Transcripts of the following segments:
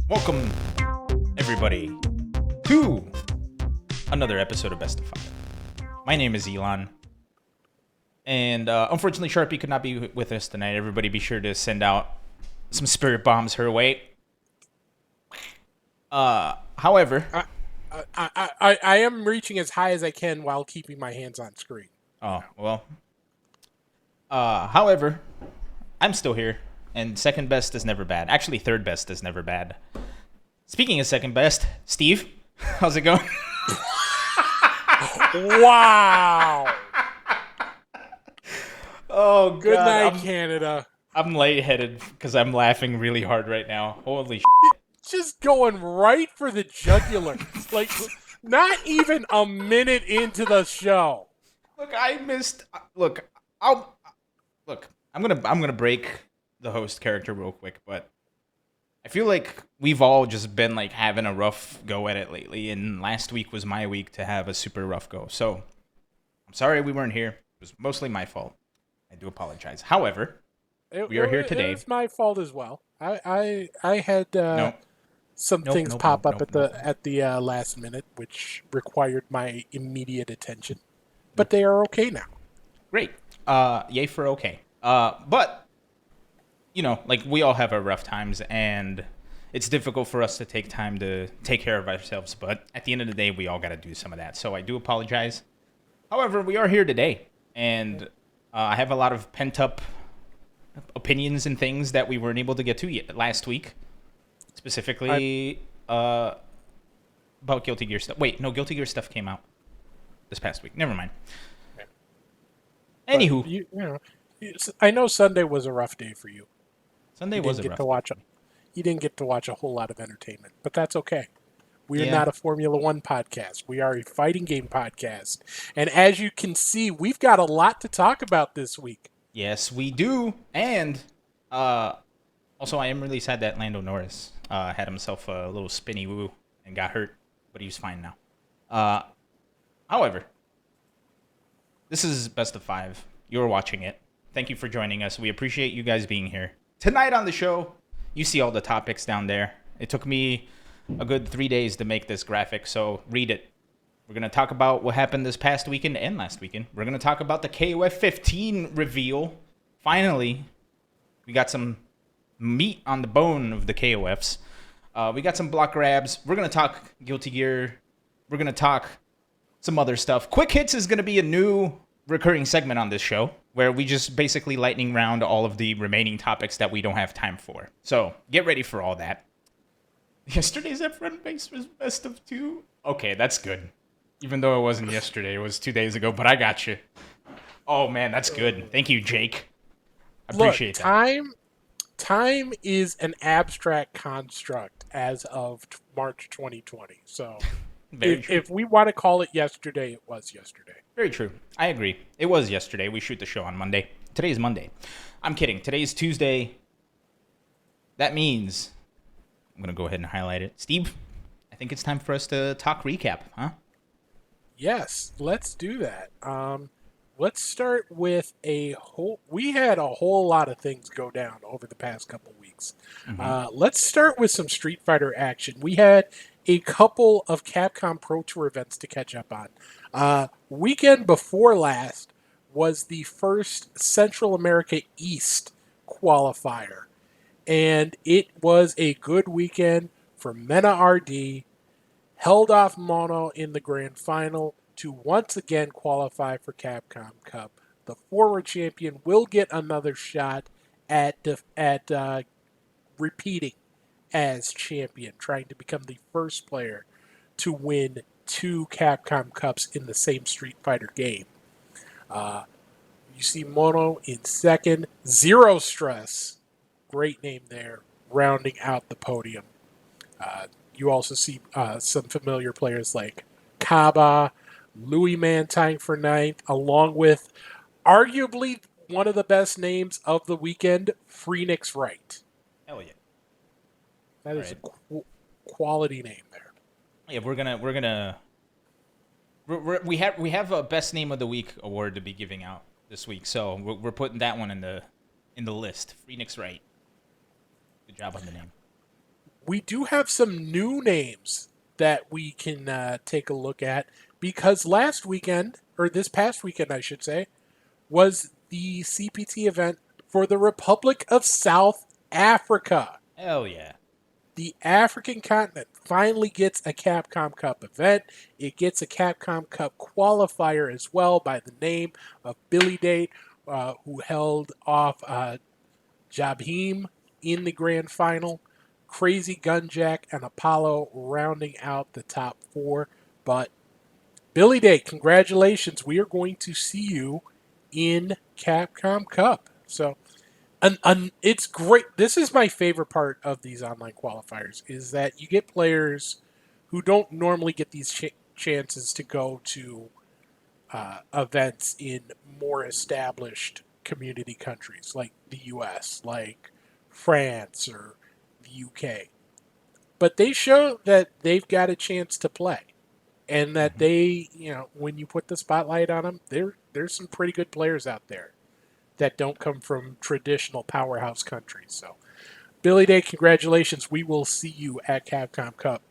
Welcome, everybody, to another episode of Best of Five. My name is Ilan, and unfortunately, Sharpie could not be with us tonight. Everybody be sure to send out some spirit bombs her way. However... I am reaching as high as I can while keeping my hands on screen. Oh, well. However, I'm still here, and second best is never bad. Actually, third best is never bad. Speaking of second best, Steve, how's it going? Wow! Oh, God. Good night, Canada. I'm lightheaded because I'm laughing really hard right now. Holy shit. Just going right for the jugular. Like, not even a minute into the show. Look, I missed... Look, I'm gonna break the host character real quick, but I feel like we've all just been like having a rough go at it lately, and last week was my week to have a super rough go. So I'm sorry we weren't here. It was mostly my fault. I do apologize. However, we are here today. It's my fault as well. I had some things pop up at the last minute, which required my immediate attention. But they are okay now. Great. Yay for okay. But, you know, like, we all have our rough times, and it's difficult for us to take time to take care of ourselves. But at the end of the day, we all got to do some of that. So I do apologize. However, we are here today, and I have a lot of pent-up opinions and things that we weren't able to get to yet last week. Specifically, about Guilty Gear stuff. Wait, no, Guilty Gear stuff came out this past week. Never mind. Anywho, you know, I know Sunday was a rough day for you. Sunday was a rough day. You didn't get to watch a whole lot of entertainment, but that's okay. We are not a Formula One podcast. We are a fighting game podcast. And as you can see, we've got a lot to talk about this week. Yes, we do. And also, I am really sad that Lando Norris had himself a little spinny woo and got hurt, but he's fine now. However, this is Best of Five. You're watching it. Thank you for joining us. We appreciate you guys being here. Tonight on the show, you see all the topics down there. It took me a good 3 days to make this graphic, so read it. We're going to talk about what happened this past weekend and last weekend. We're going to talk about the KOF 15 reveal. Finally, we got some meat on the bone of the KOFs. We got some block grabs. We're going to talk Guilty Gear. We're going to talk some other stuff. Quick Hits is going to be a new recurring segment on this show where we just basically lightning round all of the remaining topics that we don't have time for. So get ready for all that. Yesterday's F1 base was best of two. Okay, that's good. Even though it wasn't yesterday, it was 2 days ago, but I got you. Oh, man, that's good. Thank you, Jake. I appreciate that. Time is an abstract construct as of March 2020. So if we want to call it yesterday, it was yesterday. Very true. I agree. It was yesterday. We shoot the show on Monday. Today is Monday. I'm kidding. Today's Tuesday. That means I'm going to go ahead and highlight it. Steve, I think it's time for us to talk recap, huh? Yes, let's do that. Let's start with we had a whole lot of things go down over the past couple weeks. Mm-hmm. Let's start with some Street Fighter action. We had a couple of Capcom Pro Tour events to catch up on. Weekend before last was the first Central America East qualifier. And it was a good weekend for Mena RD, held off Mono in the grand final to once again qualify for Capcom Cup. The former champion will get another shot at repeating as champion, trying to become the first player to win 2 Capcom Cups in the same Street Fighter game. You see Mono in second. Zero Stress, great name there, rounding out the podium. You also see some familiar players like Kaba, Louis Man tying for ninth, along with arguably one of the best names of the weekend, Phoenix Wright. Hell yeah. That is a quality name there. Yeah, we have a best name of the week award to be giving out this week, so we're putting that one in the list. Phoenix Wright. Good job on the name. we do have some new names that we can take a look at because last weekend, or this past weekend, I should say, was the CPT event for the Republic of South Africa. Hell yeah. The African continent finally gets a Capcom Cup event. It gets a Capcom Cup qualifier as well by the name of Billy Date, who held off Jabheem in the grand final. Crazy Gunjack and Apollo rounding out the top four. But Billy Date, congratulations. We are going to see you in Capcom Cup. So it's great. This is my favorite part of these online qualifiers is that you get players who don't normally get these chances to go to events in more established community countries like the US, like France or the UK. But they show that they've got a chance to play and that they, when you put the spotlight on them, there's some pretty good players out there that don't come from traditional powerhouse countries. So, Billy Day, congratulations. We will see you at Capcom Cup.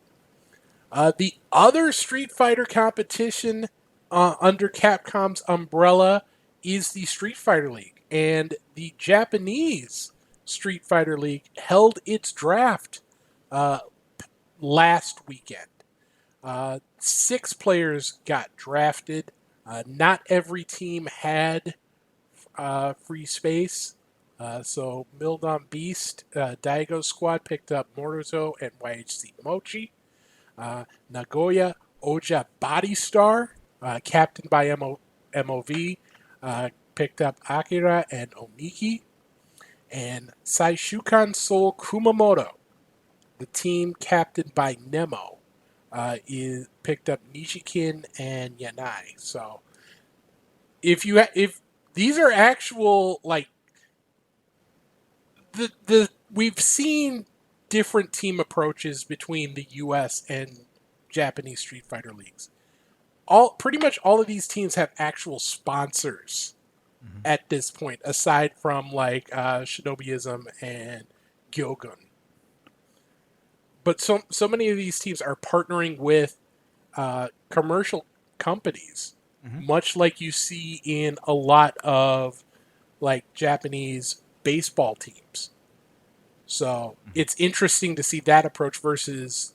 The other Street Fighter competition under Capcom's umbrella is the Street Fighter League. And the Japanese Street Fighter League held its draft last weekend. 6 players got drafted. Not every team had free space. So Mildon Beast, Daigo Squad picked up Moruto and YHC Mochi. Nagoya Oja Body Star, captained by MOV, picked up Akira and Omiki. And Saishukan Soul Kumamoto, the team captained by Nemo, is picked up Nishikin and Yanai. So if these are actual, like, we've seen different team approaches between the US and Japanese Street Fighter leagues. Pretty much all of these teams have actual sponsors at this point, aside from like Shinobiism and Gyogun. But so many of these teams are partnering with commercial companies, much like you see in a lot of like Japanese baseball teams. So it's interesting to see that approach versus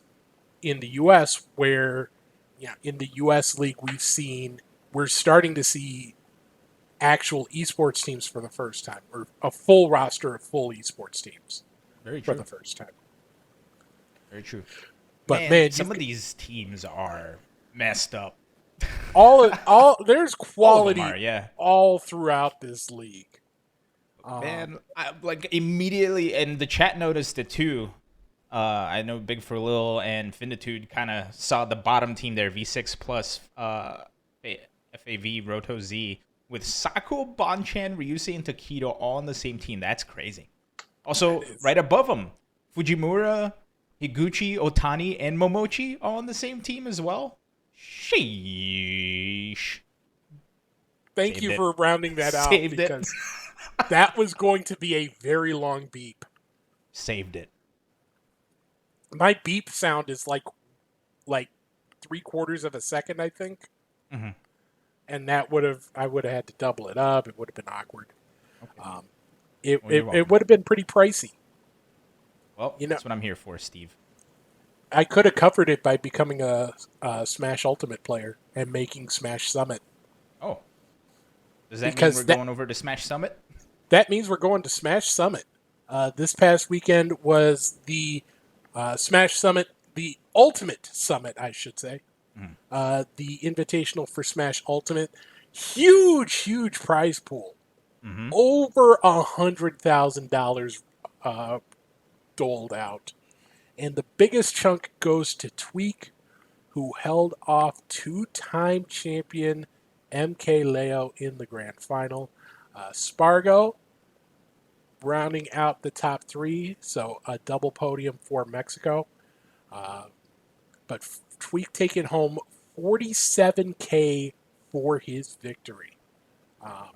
in the U.S. where, in the U.S. league we're starting to see actual esports teams for the first time, or a full roster of full esports teams for the first time. Very true. But man, some of these teams are messed up. There's quality all throughout this league. Man, like immediately, and the chat noticed it too. I know Big for Lil and Finitude kind of saw the bottom team there, V6 plus FAV Roto Z, with Sako, Bonchan, Ryusei, and Takedo all on the same team. That's crazy. Also, right above them, Fujimura, Higuchi, Otani, and Momochi all on the same team as well. Sheesh. Thank you for rounding that out, because that was going to be a very long beep. Saved it. My beep sound is like 3/4 of a second, I think. And I would have had to double it up. It would have been awkward. Okay. It would have been pretty pricey. Well, that's what I'm here for, Steve. I could have covered it by becoming a Smash Ultimate player and making Smash Summit. Oh. Does that mean we're going over to Smash Summit? That means we're going to Smash Summit. This past weekend was the Smash Summit, the Ultimate Summit, I should say. The Invitational for Smash Ultimate. Huge prize pool. Over $100,000 doled out. And the biggest chunk goes to Tweak, who held off 2-time champion MK Leo in the grand final. Spargo rounding out the top 3, so a double podium for Mexico. But Tweak taking home $47K for his victory. Wow.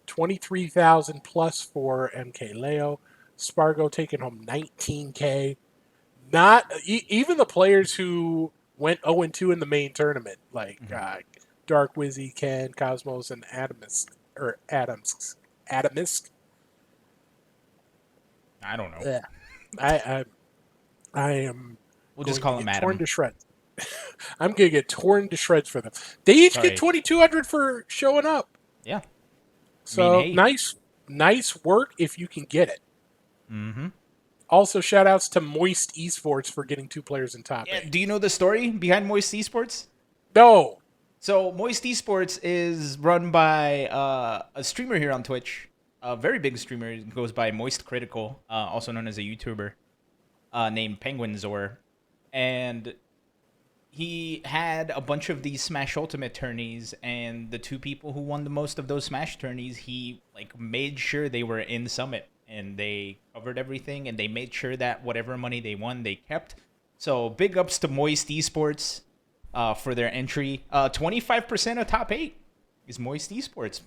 23,000 plus for MK Leo. Spargo taking home $19K. Not even the players who went 0-2 in the main tournament, like Dark Wizzy, Ken, Cosmos, and Adamisk. I don't know. Yeah. I am We'll going just call to him get torn Adam. to shreds. I'm going to get torn to shreds for them. They each Sorry. get 2,200 for showing up. Yeah. So hey. nice work if you can get it. Mm-hmm. Also, shout outs to Moist Esports for getting 2 players in top 8. Do you know the story behind Moist Esports? No. So Moist Esports is run by a streamer here on Twitch, a very big streamer. He goes by Moist Critical, also known as a YouTuber, named Penguin Zor, and he had a bunch of these Smash Ultimate tourneys, and the 2 people who won the most of those Smash tourneys, he made sure they were in Summit, and they covered everything, and they made sure that whatever money they won, they kept. So big ups to Moist Esports. For their entry. 25% of top 8 is Moist Esports.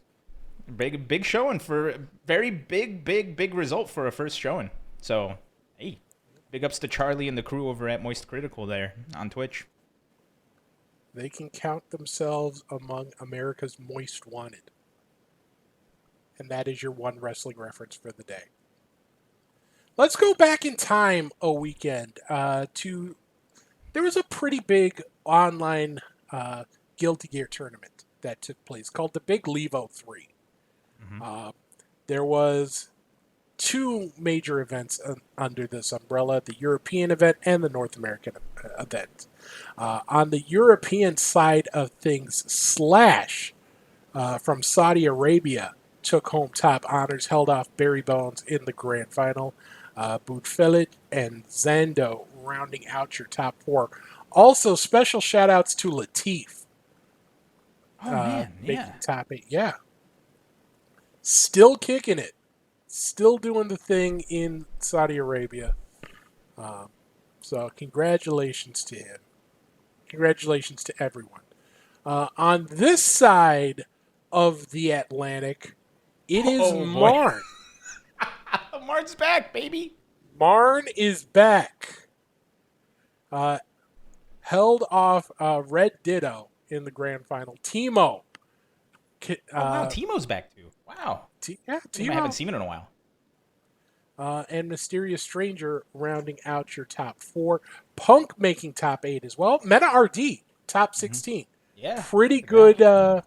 Big showing for very big result for a first showing. So, hey, big ups to Charlie and the crew over at Moist Critical there on Twitch. They can count themselves among America's Moist Wanted. And that is your one wrestling reference for the day. Let's go back in time a weekend to... There was a pretty big online Guilty Gear tournament that took place called the Big Levo 3. There was 2 major events under this umbrella, the European event and the North American event. On the European side of things, Slash from Saudi Arabia took home top honors, held off Barry Bones in the grand final. Bootfelit and Zando rounding out your top 4. Also, special shout outs to Latif. Making top 8. Yeah. Still kicking it. Still doing the thing in Saudi Arabia. So congratulations to him. Congratulations to everyone. On this side of the Atlantic, it is Marn. Marn's back, baby. Marn is back. Held off Red Ditto in the grand final. Timo. Wow, Timo's back too. Wow. Timo. I haven't seen him in a while. And Mysterious Stranger rounding out your top 4. Punk making top 8 as well. Meta RD, top 16. Yeah. Pretty good.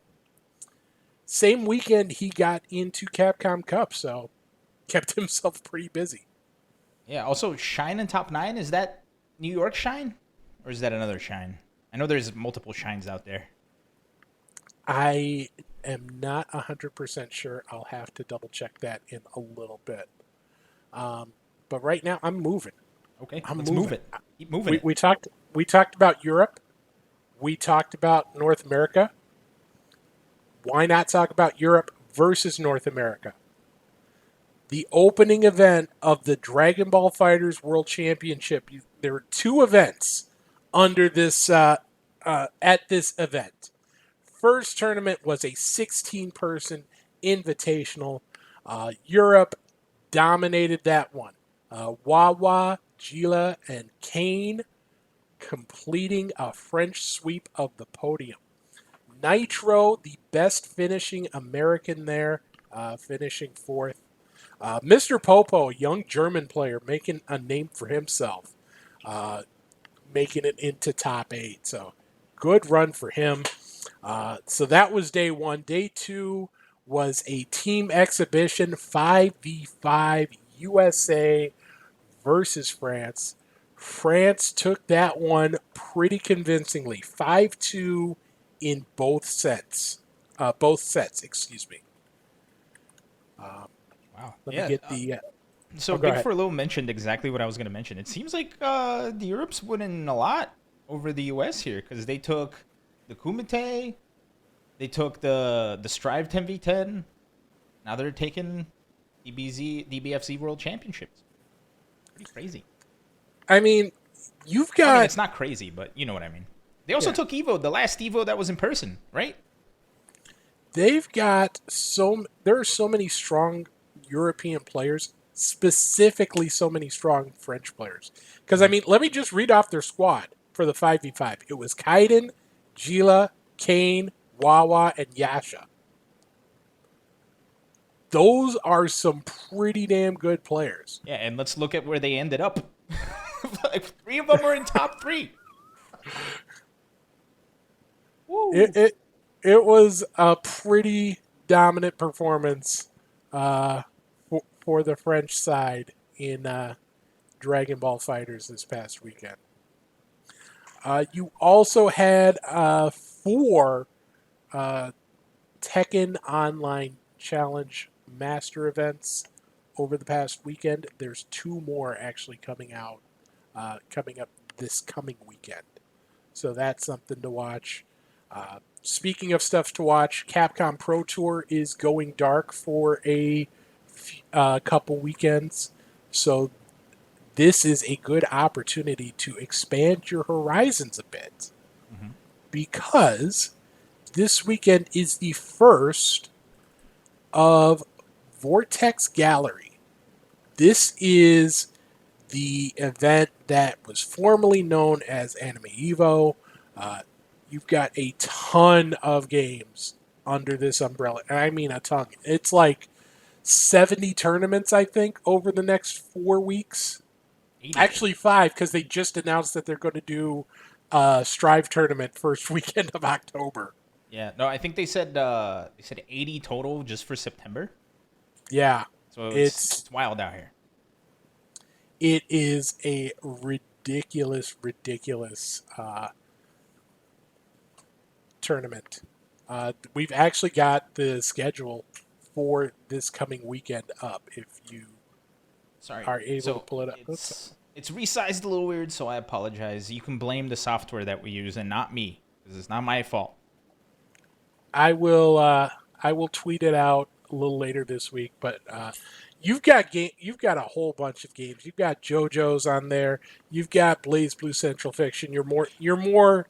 Same weekend he got into Capcom Cup, so kept himself pretty busy. Yeah, also Shine in top 9. Is that New York Shine? Or is that another Shine? I know there's multiple Shines out there. I am not 100% sure. I'll have to double check that in a little bit. But right now, I'm moving. Okay, let's move it. Keep moving. We talked about Europe. We talked about North America. Why not talk about Europe versus North America? The opening event of the Dragon Ball FighterZ World Championship. There were 2 events under this at this event. First tournament was a 16-person invitational. Europe dominated that one. Wawa, Gila, and Kane completing a French sweep of the podium. Nitro, the best finishing American there, finishing 4th. Mr. Popo, a young German player, making a name for himself, making it into top 8. So good run for him. So that was day 1. Day 2 was a team exhibition, 5v5 USA versus France. France took that one pretty convincingly, 5-2 in both sets. Excuse me. Wow. Let me get the... So Big for Little mentioned exactly what I was going to mention. It seems like the Europe's winning a lot over the US here because they took the Kumite, they took the Strive 10v10. Now they're taking DBFZ World Championships. Pretty crazy. I mean, you've got... it's not crazy, but you know what I mean. They also took Evo, the last Evo that was in person, right? They've got there are so many strong European players specifically so many strong French players. Because, I mean, let me just read off their squad for the 5v5. It was Kaiden, Gila, Kane, Wawa, and Yasha. Those are some pretty damn good players. Yeah, and let's look at where they ended up. Like 3 of them were in top 3. Woo. It was a pretty dominant performance for the French side in Dragon Ball Fighters this past weekend. You also had 4 Tekken Online Challenge Master events over the past weekend. There's 2 more actually coming up this coming weekend. So that's something to watch. Speaking of stuff to watch, Capcom Pro Tour is going dark for a couple weekends. So this is a good opportunity to expand your horizons a bit. Mm-hmm. Because this weekend is the first of Vortex Gallery. This is the event that was formerly known as Anime Evo. You've got a ton of games under this umbrella. And I mean a ton. It's like 70 tournaments, I think, over the next 4 weeks. 80. Actually 5, because they just announced that they're going to do a Strive tournament first weekend of October. Yeah, no, I think they said 80 total just for September. Yeah. So it's wild out here. It is a ridiculous tournament. We've actually got the schedule for this coming weekend up if you are able to pull it up. It's resized a little weird, so I apologize. You can blame the software that we use and not me, because it's not my fault. I will tweet it out a little later this week, but you've got a whole bunch of games. You've got JoJo's on there. You've got Blaze Blue Central Fiction. Your more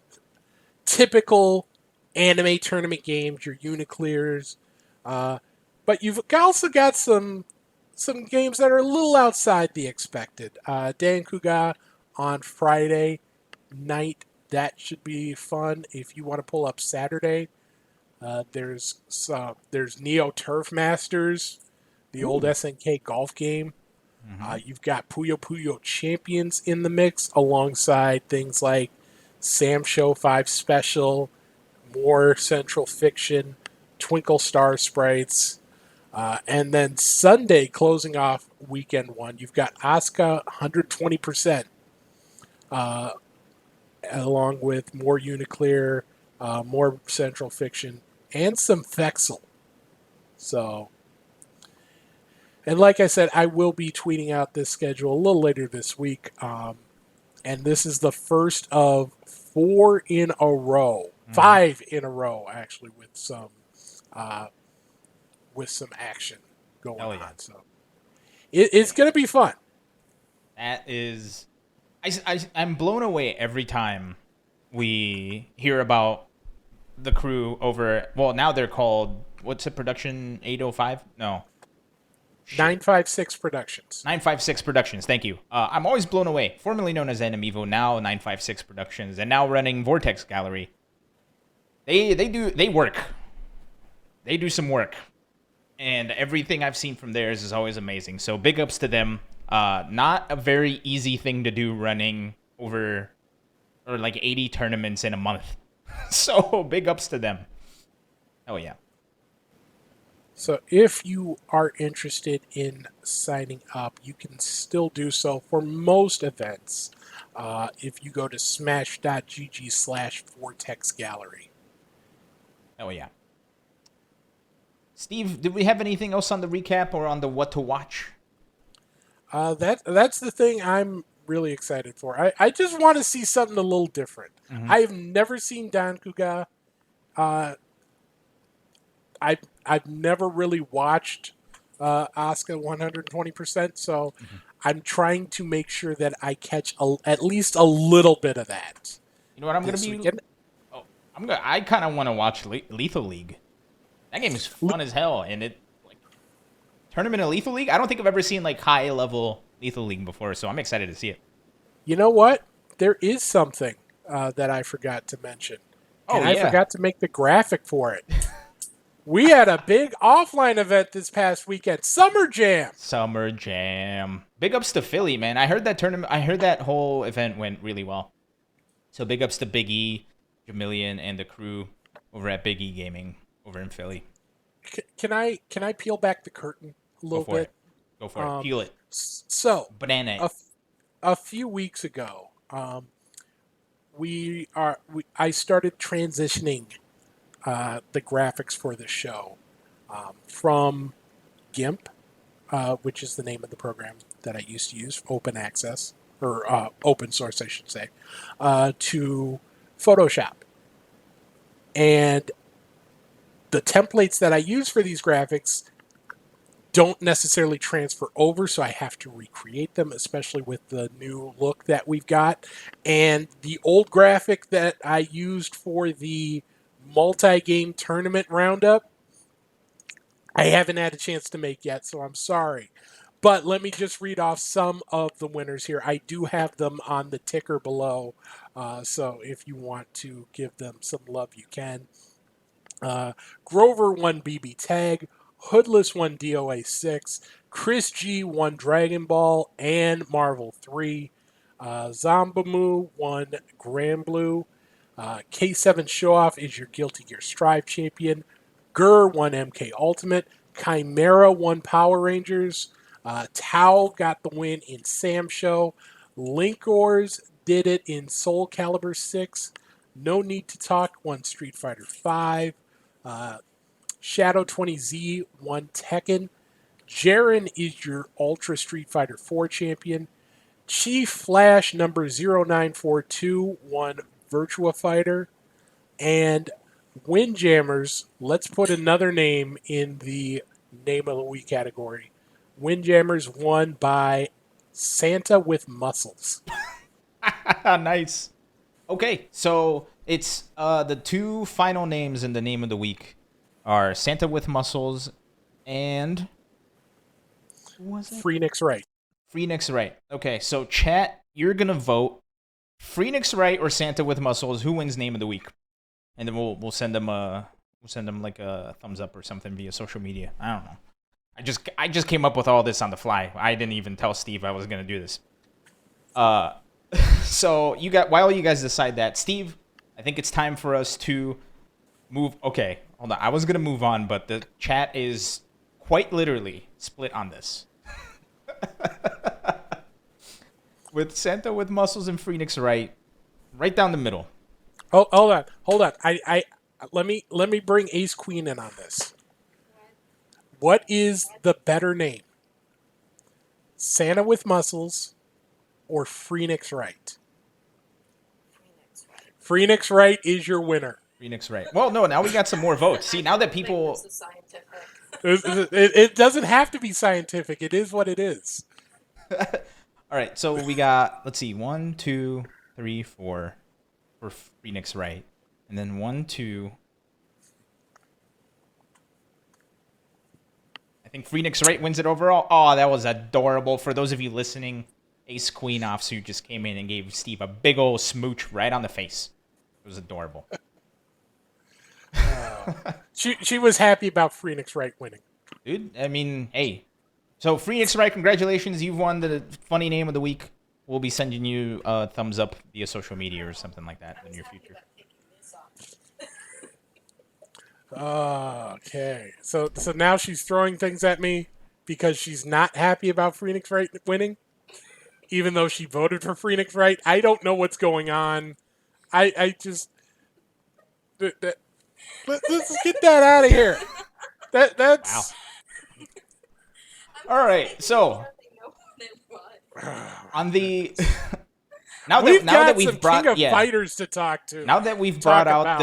typical anime tournament games, your Uniclears. But you've also got some games that are a little outside the expected. Dankuga on Friday night. That should be fun if you want to pull up Saturday. There's Neo Turf Masters, the old SNK golf game. Mm-hmm. You've got Puyo Puyo Champions in the mix, alongside things like Sam Show 5 Special, more Central Fiction, Twinkle Star Sprites. And then Sunday, closing off weekend 1, you've got Asuka 120%, along with more Uniclear, more Central Fiction, and some Fexel. So, and like I said, I will be tweeting out this schedule a little later this week. And this is the first of 4 in a row, 5 in a row, actually, with some action going on. So it's going to be fun. That is, I'm blown away every time we hear about the crew over. Well, now they're called, what's it? Production 805? No. 956 Productions. 956 Productions, thank you. I'm always blown away. Formerly known as Animivo, now 956 Productions, and now running Vortex Gallery. They work. They do some work. And everything I've seen from theirs is always amazing. So big ups to them. Not a very easy thing to do, running over or like 80 tournaments in a month. So big ups to them. Oh yeah. So if you are interested in signing up, you can still do so for most events if you go to smash.gg/Vortex Gallery. Oh yeah. Steve, did we have anything else on the recap or on the what to watch? That's the thing I'm really excited for. I just want to see something a little different. Mm-hmm. I've never seen Dankuga. I've never really watched Asuka 120%, so I'm trying to make sure that I catch at least a little bit of that. You know what I'm going to be? I kind of want to watch Lethal League. That game is fun as hell, and tournament of Lethal League. I don't think I've ever seen like high level Lethal League before, so I'm excited to see it. You know what? There is something that I forgot to mention. And I forgot to make the graphic for it. We had a big offline event this past weekend, Summer Jam. Summer Jam. Big ups to Philly, man. I heard that whole event went really well. So big ups to Big E, Jamilian, and the crew over at Big E Gaming over in Philly. Can I peel back the curtain a little bit? Go for it. Peel it. So banana. A few weeks ago, I started transitioning the graphics for the show from GIMP, which is the name of the program that I used to use, open access, or open source, I should say, to Photoshop. And the templates that I use for these graphics don't necessarily transfer over, so I have to recreate them, especially with the new look that we've got. And the old graphic that I used for the multi-game tournament roundup, I haven't had a chance to make yet, so I'm sorry. But let me just read off some of the winners here. I do have them on the ticker below, so if you want to give them some love, you can. Grover won BB Tag, Hoodless won DOA 6, Chris G won Dragon Ball and Marvel 3, Zombamu won Grand Blue, K7 Showoff is your Guilty Gear Strive champion, Gur won MK Ultimate, Chimera won Power Rangers, Tao got the win in Sam Show, Linkors did it in SoulCalibur 6, No Need to Talk won Street Fighter 5, Shadow 20Z won Tekken. Jaren is your Ultra Street Fighter 4 champion. Chief Flash number 0942 won Virtua Fighter. And Windjammers, let's put another name in the Name of the Week category. Windjammers won by Santa with Muscles. Nice. Okay, so it's the two final names in the Name of the Week are Santa with Muscles and who was it? Phoenix Wright. Phoenix Wright. Okay, so chat, you're gonna vote Phoenix Wright or Santa with Muscles. Who wins Name of the Week? And then we'll send them like a thumbs up or something via social media. I don't know. I just came up with all this on the fly. I didn't even tell Steve I was gonna do this. So while you guys decide that, Steve, I think it's time for us to move. Okay, hold on. I was gonna move on, but the chat is quite literally split on this. With Santa with Muscles and Phoenix right down the middle. Oh, hold on. I let me bring Ace Queen in on this. What is the better name? Santa with Muscles or Phoenix Wright? Phoenix Wright is your winner. Phoenix Wright. Well, no, now we got some more votes. See, now that people... It doesn't have to be scientific. It is what it is. All right, so we got, let's see, 1, 2, 3, 4 for Phoenix Wright. And then 1, 2... I think Phoenix Wright wins it overall. Oh, that was adorable. For those of you listening, Ace Queen Officer just came in and gave Steve a big old smooch right on the face. It was adorable. She was happy about Phoenix Wright winning. Dude, I mean, hey. So Phoenix Wright, congratulations. You've won the funny name of the week. We'll be sending you a thumbs up via social media or something like that in the near future. Okay. So now she's throwing things at me because she's not happy about Phoenix Wright winning, even though she voted for Phoenix Wright. I don't know what's going on. I just... Let's get that out of here. That's... Wow. All right, so on the now that we've brought King of Fighters to talk to. Now that we've brought out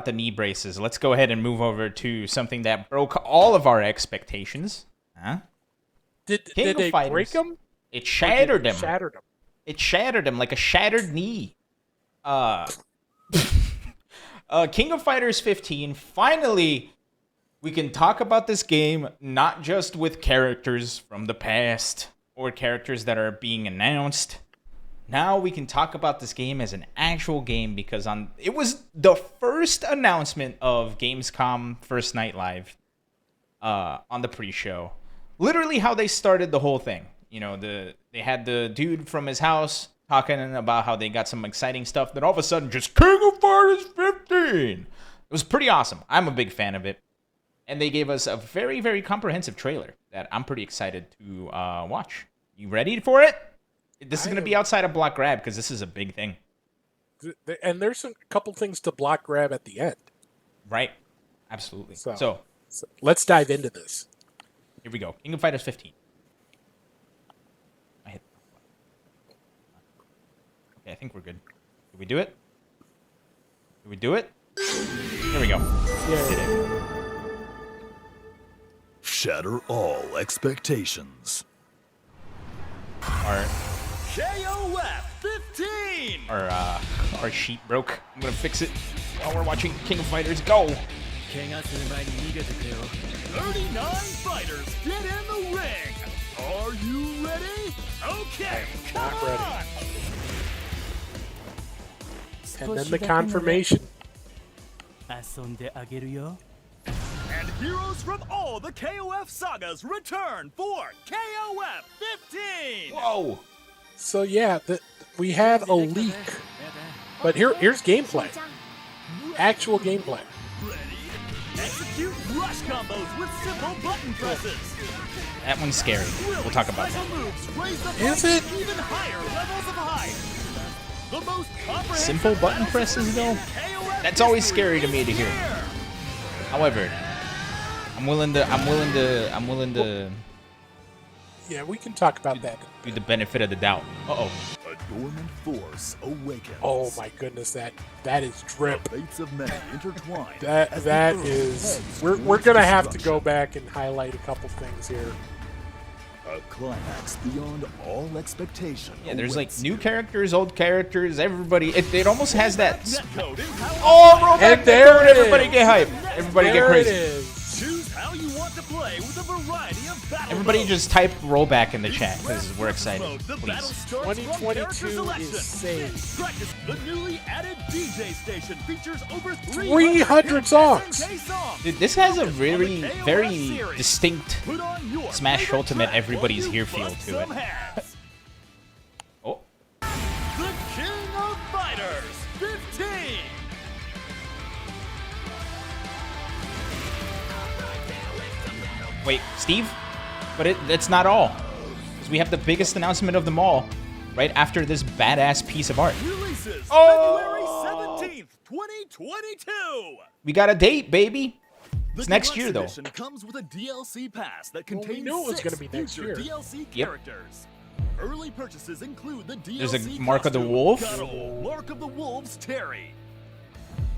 the knee braces, let's go ahead and move over to something that broke all of our expectations. Huh? Did they break them? It shattered them. Shattered them. It shattered them like a shattered knee. King of Fighters 15 finally we can talk about this game not just with characters from the past or characters that are being announced. Now we can talk about this game as an actual game because it was the first announcement of Gamescom First Night Live on the pre-show. Literally how they started the whole thing. You know, they had the dude from his house talking about how they got some exciting stuff. Then all of a sudden, just King of Fighters 15. It was pretty awesome. I'm a big fan of it. And they gave us a very, very comprehensive trailer that I'm pretty excited to watch. You ready for it? This is going to be outside of block grab because this is a big thing. And there's a couple things to block grab at the end. Right. Absolutely. So let's dive into this. Here we go. King of Fighters 15. Okay, I think we're good. Did we do it? Did we do it? Here we go. Yeah. Shatter all expectations. Our KOF 15! Our sheet broke. I'm gonna fix it while we're watching King of Fighters go. 39 fighters get in the ring! Are you ready? Okay, come Not ready. on! And then the confirmation. 遊んであげるよ And heroes from all the KOF sagas return for KOF 15! Whoa! So yeah, we had a leak, but here's gameplay. Actual gameplay. Ready? Execute rush combos with simple button presses. That one's scary. We'll talk about Special that. moves raise the Is fight it? to even higher levels of height. The most comprehensive Simple button presses, though? KOF That's always history scary to me to is hear. here. However, I'm willing to Yeah, we can talk about that. do the benefit of the doubt. Uh-oh. A dormant force awakens. Oh my goodness, that is drip. The fates of many intertwined. That as the that earth is. heads We're towards gonna have to go destruction. back and highlight a couple things here. A climax beyond all expectation. Yeah, there's like awaits new you. characters, old characters, everybody. It almost has that. Netcode empowered Oh, rollback! And there netcode, it everybody is. get hype. Everybody There get crazy. it is. Choose how you want to play with a variety of battle Everybody modes. just type rollback in the chat because we're excited. The battle Please. starts from character 2022 selection. is saved. Practice. The newly added DJ station features over 300 songs. songs. Dude, this has a very, On the KOF very series. distinct Put on your Smash favorite Ultimate track everybody's while here you feel bust to some it. heads. Oh, The King of Fighters 15. wait, Steve? But that's not all. 'Cause we have the biggest announcement of them all right after this badass piece of art. Releases Oh! February 17th, 2022. We got a date, baby. The It's next deluxe year, though. edition comes with a DLC pass that Well, we contains knew it was 6 gonna be next future year. DLC Yep. characters. Early purchases include the DLC There's a Mark of the costume, Wolf. Cuddle, Mark of the Wolves Terry.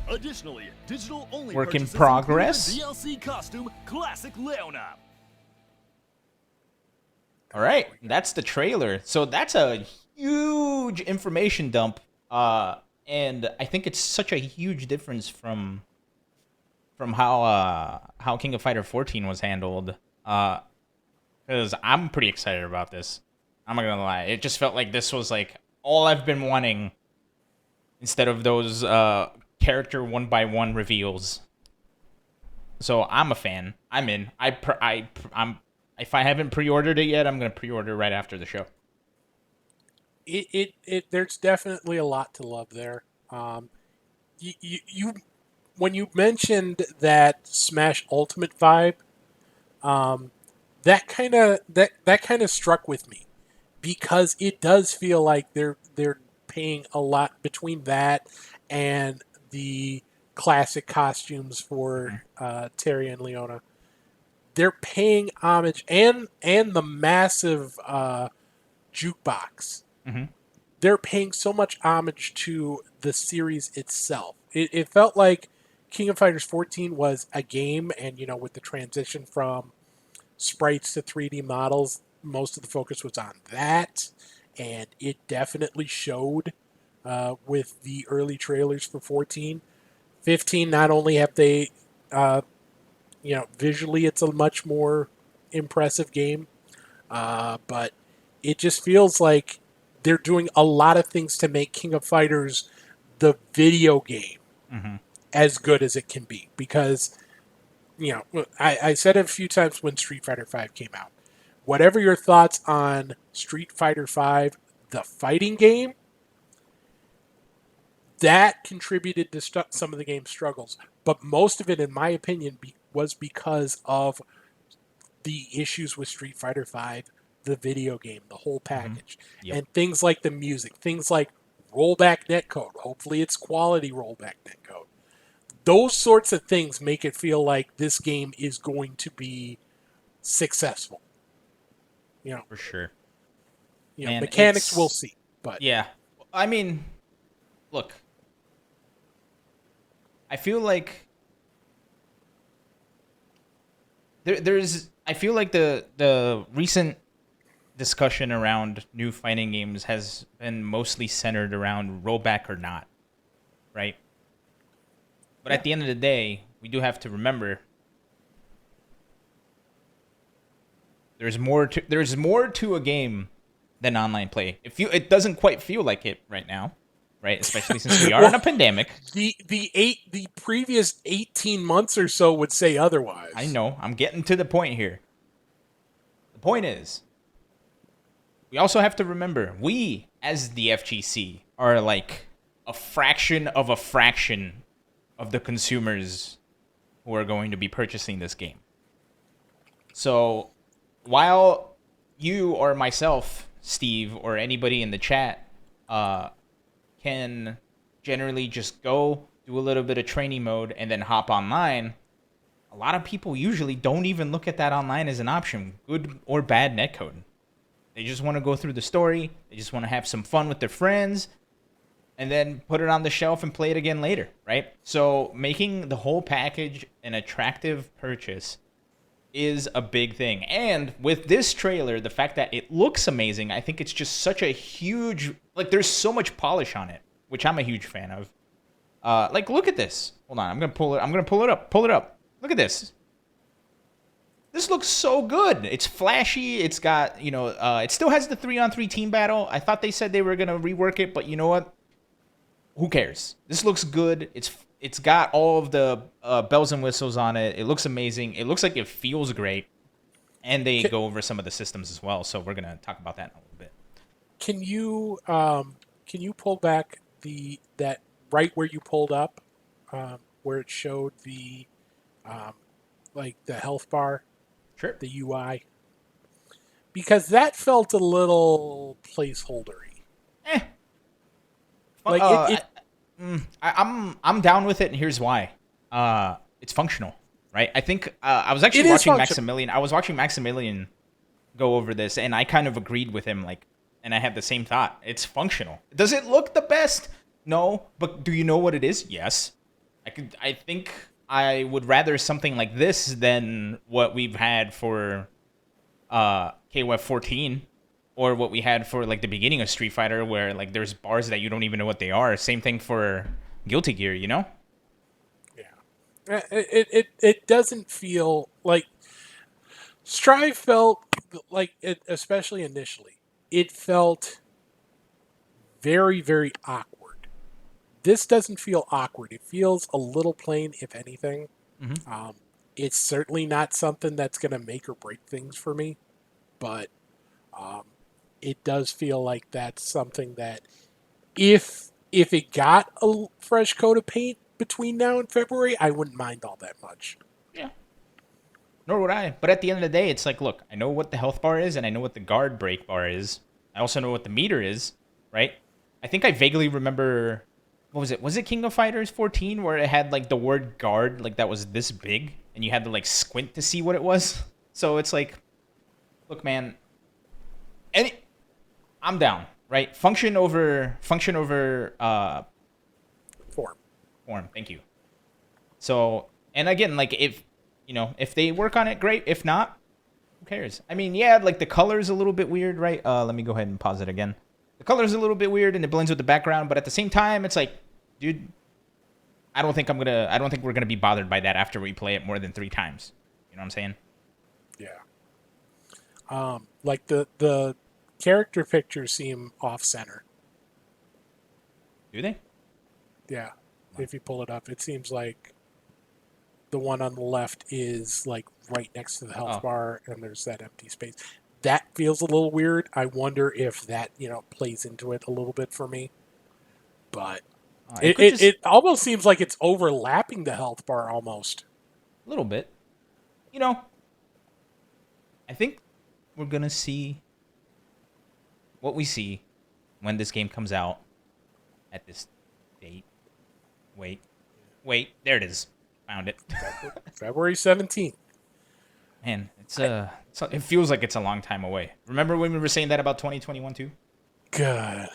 Additionally, digital-only Work in purchases progress. include the DLC costume Classic Leona. All right, that's the trailer. So that's a huge information dump, and I think it's such a huge difference from how King of Fighter 14 was handled. Because I'm pretty excited about this. I'm not gonna lie. It just felt like this was like all I've been wanting, instead of those character 1x1 reveals. So I'm a fan. I'm in. I'm. If I haven't pre-ordered it yet, I'm gonna pre-order right after the show. There's definitely a lot to love there. You when you mentioned that Smash Ultimate vibe, that kind of struck with me, because it does feel like they're paying a lot between that and the classic costumes for Terry and Leona. They're paying homage, and the massive jukebox. Mm-hmm. They're paying so much homage to the series itself. It felt like King of Fighters 14 was a game, and with the transition from sprites to 3D models, most of the focus was on that, and it definitely showed with the early trailers for 14. 15, not only have they visually it's a much more impressive game. But it just feels like they're doing a lot of things to make King of Fighters, the video game, as good as it can be. Because, I said it a few times when Street Fighter V came out. Whatever your thoughts on Street Fighter V, the fighting game, that contributed to some of the game's struggles. But most of it, in my opinion, was because of the issues with Street Fighter V, the video game, the whole package. Yep. And things like the music, things like rollback netcode. Hopefully it's quality rollback netcode. Those sorts of things make it feel like this game is going to be successful. For sure. Man, mechanics we'll see. But yeah. I mean, look. I feel like I feel like the recent discussion around new fighting games has been mostly centered around rollback or not, right? But at the end of the day, we do have to remember there's more to a game than online play. It doesn't quite feel like it right now, right? Especially since we are in a pandemic. The previous 18 months or so would say otherwise. I know. I'm getting to the point here. The point is, we also have to remember, we, as the FGC, are like a fraction of the consumers who are going to be purchasing this game. So, while you or myself, Steve, or anybody in the chat can generally just go do a little bit of training mode and then hop online, a lot of people usually don't even look at that online as an option, good or bad netcode. They just want to go through the story. They just want to have some fun with their friends and then put it on the shelf and play it again later, right? So making the whole package an attractive purchase is a big thing. And with this trailer, the fact that it looks amazing, I think it's just such a huge, there's so much polish on it, which I'm a huge fan of. Look at this. Hold on, I'm gonna pull it up. Pull it up. Look at this. This looks so good. It's flashy. It's got, it still has the 3-on-3 team battle. I thought they said they were gonna rework it, but you know what? Who cares? This looks good. It's got all of the bells and whistles on it. It looks amazing. It looks like it feels great. And they go over some of the systems as well. So we're gonna talk about that in a little bit. Can you pull back that right where you pulled up, where it showed the the health bar, sure, the UI, because that felt a little placeholdery. I'm down with it, and here's why. It's functional, right? I think I was actually watching Maximilian. I was watching Maximilian go over this, and I kind of agreed with him. And I had the same thought. It's functional. Does it look the best? No, but do you know what it is? Yes. I think I would rather something like this than what we've had for KOF 14. Or what we had for the beginning of Street Fighter, where there's bars that you don't even know what they are. Same thing for Guilty Gear, Yeah. It doesn't feel like Strive felt especially initially, it felt very, very awkward. This doesn't feel awkward. It feels a little plain, if anything. Mm-hmm. It's certainly not something that's going to make or break things for me, but it does feel like that's something that if it got a fresh coat of paint between now and February, I wouldn't mind all that much. Yeah. Nor would I. But at the end of the day, it's look, I know what the health bar is, and I know what the guard break bar is. I also know what the meter is, right? I think I vaguely remember, what was it? Was it King of Fighters 14 where it had the word guard, that was this big, and you had to squint to see what it was? So it's look, man, I'm down, right? Function over form. Thank you. So, and again, if they work on it, great. If not, who cares? I mean, yeah, the color's a little bit weird, right? Let me go ahead and pause it again. The color's a little bit weird and it blends with the background, but at the same time, it's dude, I don't think we're gonna be bothered by that after we play it more than 3 times. You know what I'm saying? Yeah. Like the character pictures seem off center. Do they? Yeah. If you pull it up, it seems like the one on the left is like right next to the health bar, and there's that empty space. That feels a little weird. I wonder if that, plays into it a little bit for me. But it almost seems like it's overlapping the health bar almost. A little bit. I think we're going to see what we see when this game comes out at this date. Wait, there it is. Found it. February 17th. Man, it feels like it's a long time away. Remember when we were saying that about 2021 too? God.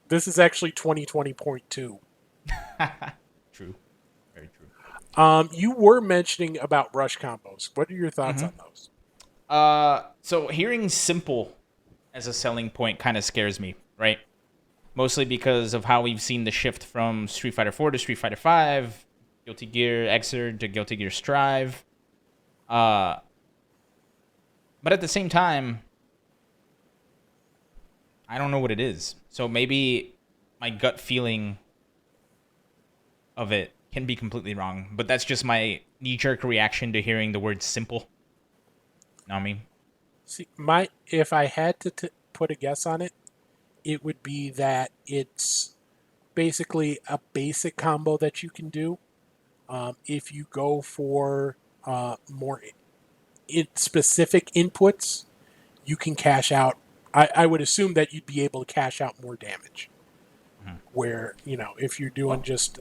This is actually 2020.2. True. Very true. You were mentioning about rush combos. What are your thoughts on those? So hearing simple as a selling point kind of scares me, right? Mostly because of how we've seen the shift from Street Fighter 4 to Street Fighter 5, Guilty Gear Xrd to Guilty Gear Strive. But at the same time, I don't know what it is. So maybe my gut feeling of it can be completely wrong, but that's just my knee-jerk reaction to hearing the word simple. Know what I mean? See, if I had to put a guess on it, it would be that it's basically a basic combo that you can do. If you go for more specific inputs, you can cash out. I would assume that you'd be able to cash out more damage. Where, if you're doing just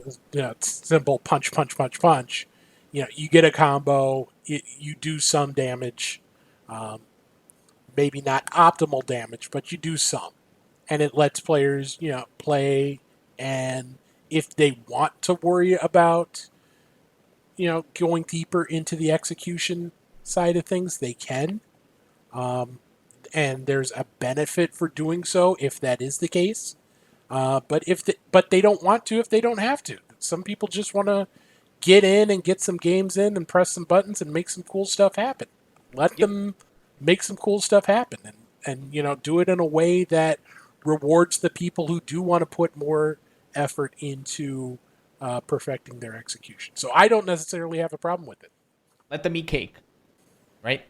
simple punch, you get a combo, you do some damage, maybe not optimal damage, but you do some. And it lets players, play, and if they want to worry about, going deeper into the execution side of things, they can. And there's a benefit for doing so if that is the case. But they don't want to if they don't have to. Some people just want to get in and get some games in and press some buttons and make some cool stuff happen. Let them make some cool stuff happen and do it in a way that rewards the people who do want to put more effort into perfecting their execution. So I don't necessarily have a problem with it. Let them eat cake, right?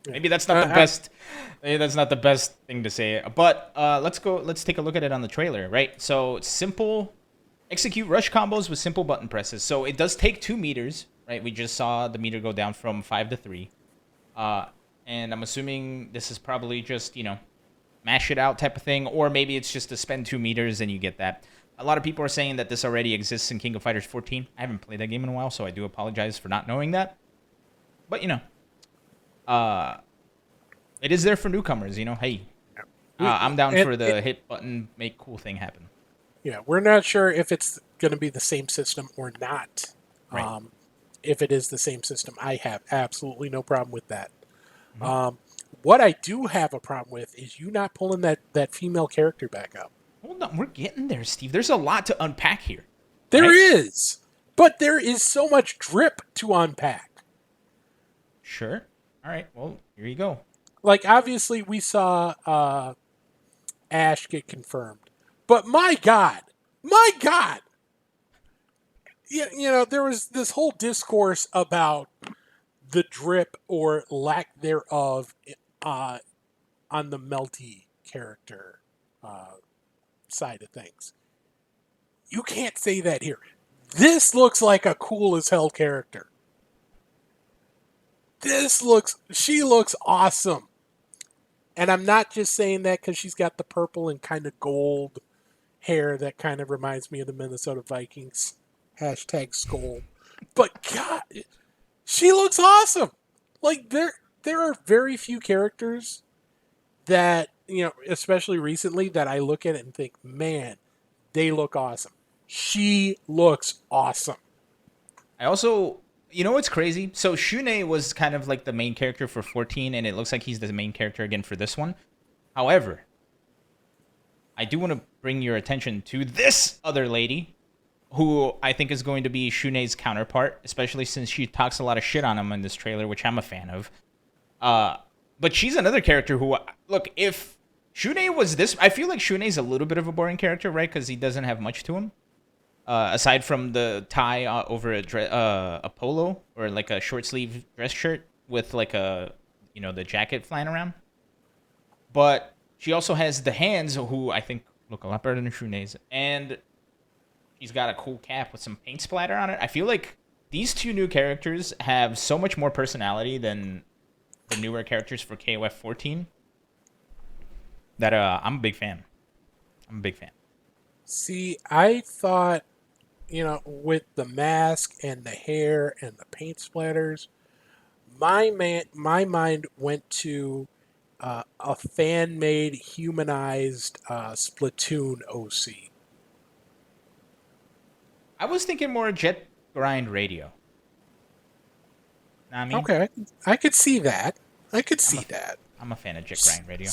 Maybe that's not the best. Maybe that's not the best thing to say. But let's take a look at it on the trailer, right? So simple, execute rush combos with simple button presses. So it does take 2 meters, right? We just saw the meter go down from 5 to 3, and I'm assuming this is probably just mash it out type of thing, or maybe it's just to spend 2 meters and you get that. A lot of people are saying that this already exists in King of Fighters 14. I haven't played that game in a while, so I do apologize for not knowing that. But it is there for newcomers, hey. I'm down for the hit button, make cool thing happen. Yeah, we're not sure if it's going to be the same system or not. Right. If it is the same system, I have absolutely no problem with that. What I do have a problem with is you not pulling that female character back up. Hold on, we're getting there, Steve. There's a lot to unpack here. There is, but there is so much drip to unpack. Sure. All right, well, here you go. Like, obviously, we saw Ash get confirmed. But my God! There was this whole discourse about the drip or lack thereof on the Melty character side of things. You can't say that here. This looks like a cool as hell character. She looks awesome. And I'm not just saying that because she's got the purple and kind of gold hair that kind of reminds me of the Minnesota Vikings. #Skull. But God, she looks awesome. Like there are very few characters that, especially recently, that I look at it and think, man, they look awesome. She looks awesome. I also, what's crazy? So Shunei was kind of like the main character for 14, and it looks like he's the main character again for this one. However, I do want to bring your attention to this other lady who I think is going to be Shune's counterpart, especially since she talks a lot of shit on him in this trailer, which I'm a fan of. But she's another character who, look, if Shune was this, I feel like Shune's a little bit of a boring character, right? Because he doesn't have much to him. Aside from the tie over a polo or like a short sleeve dress shirt with like a, the jacket flying around. But she also has the hands, who I think look a lot better than Shune's. And she's got a cool cap with some paint splatter on it. I feel like these two new characters have so much more personality than the newer characters for KOF 14 that I'm a big fan. See, I thought, with the mask and the hair and the paint splatters, my mind went to a fan-made, humanized Splatoon OC. I was thinking more Jet Grind Radio. Know what I mean? Okay, I could see that. I'm a fan of Jet Grind Radio.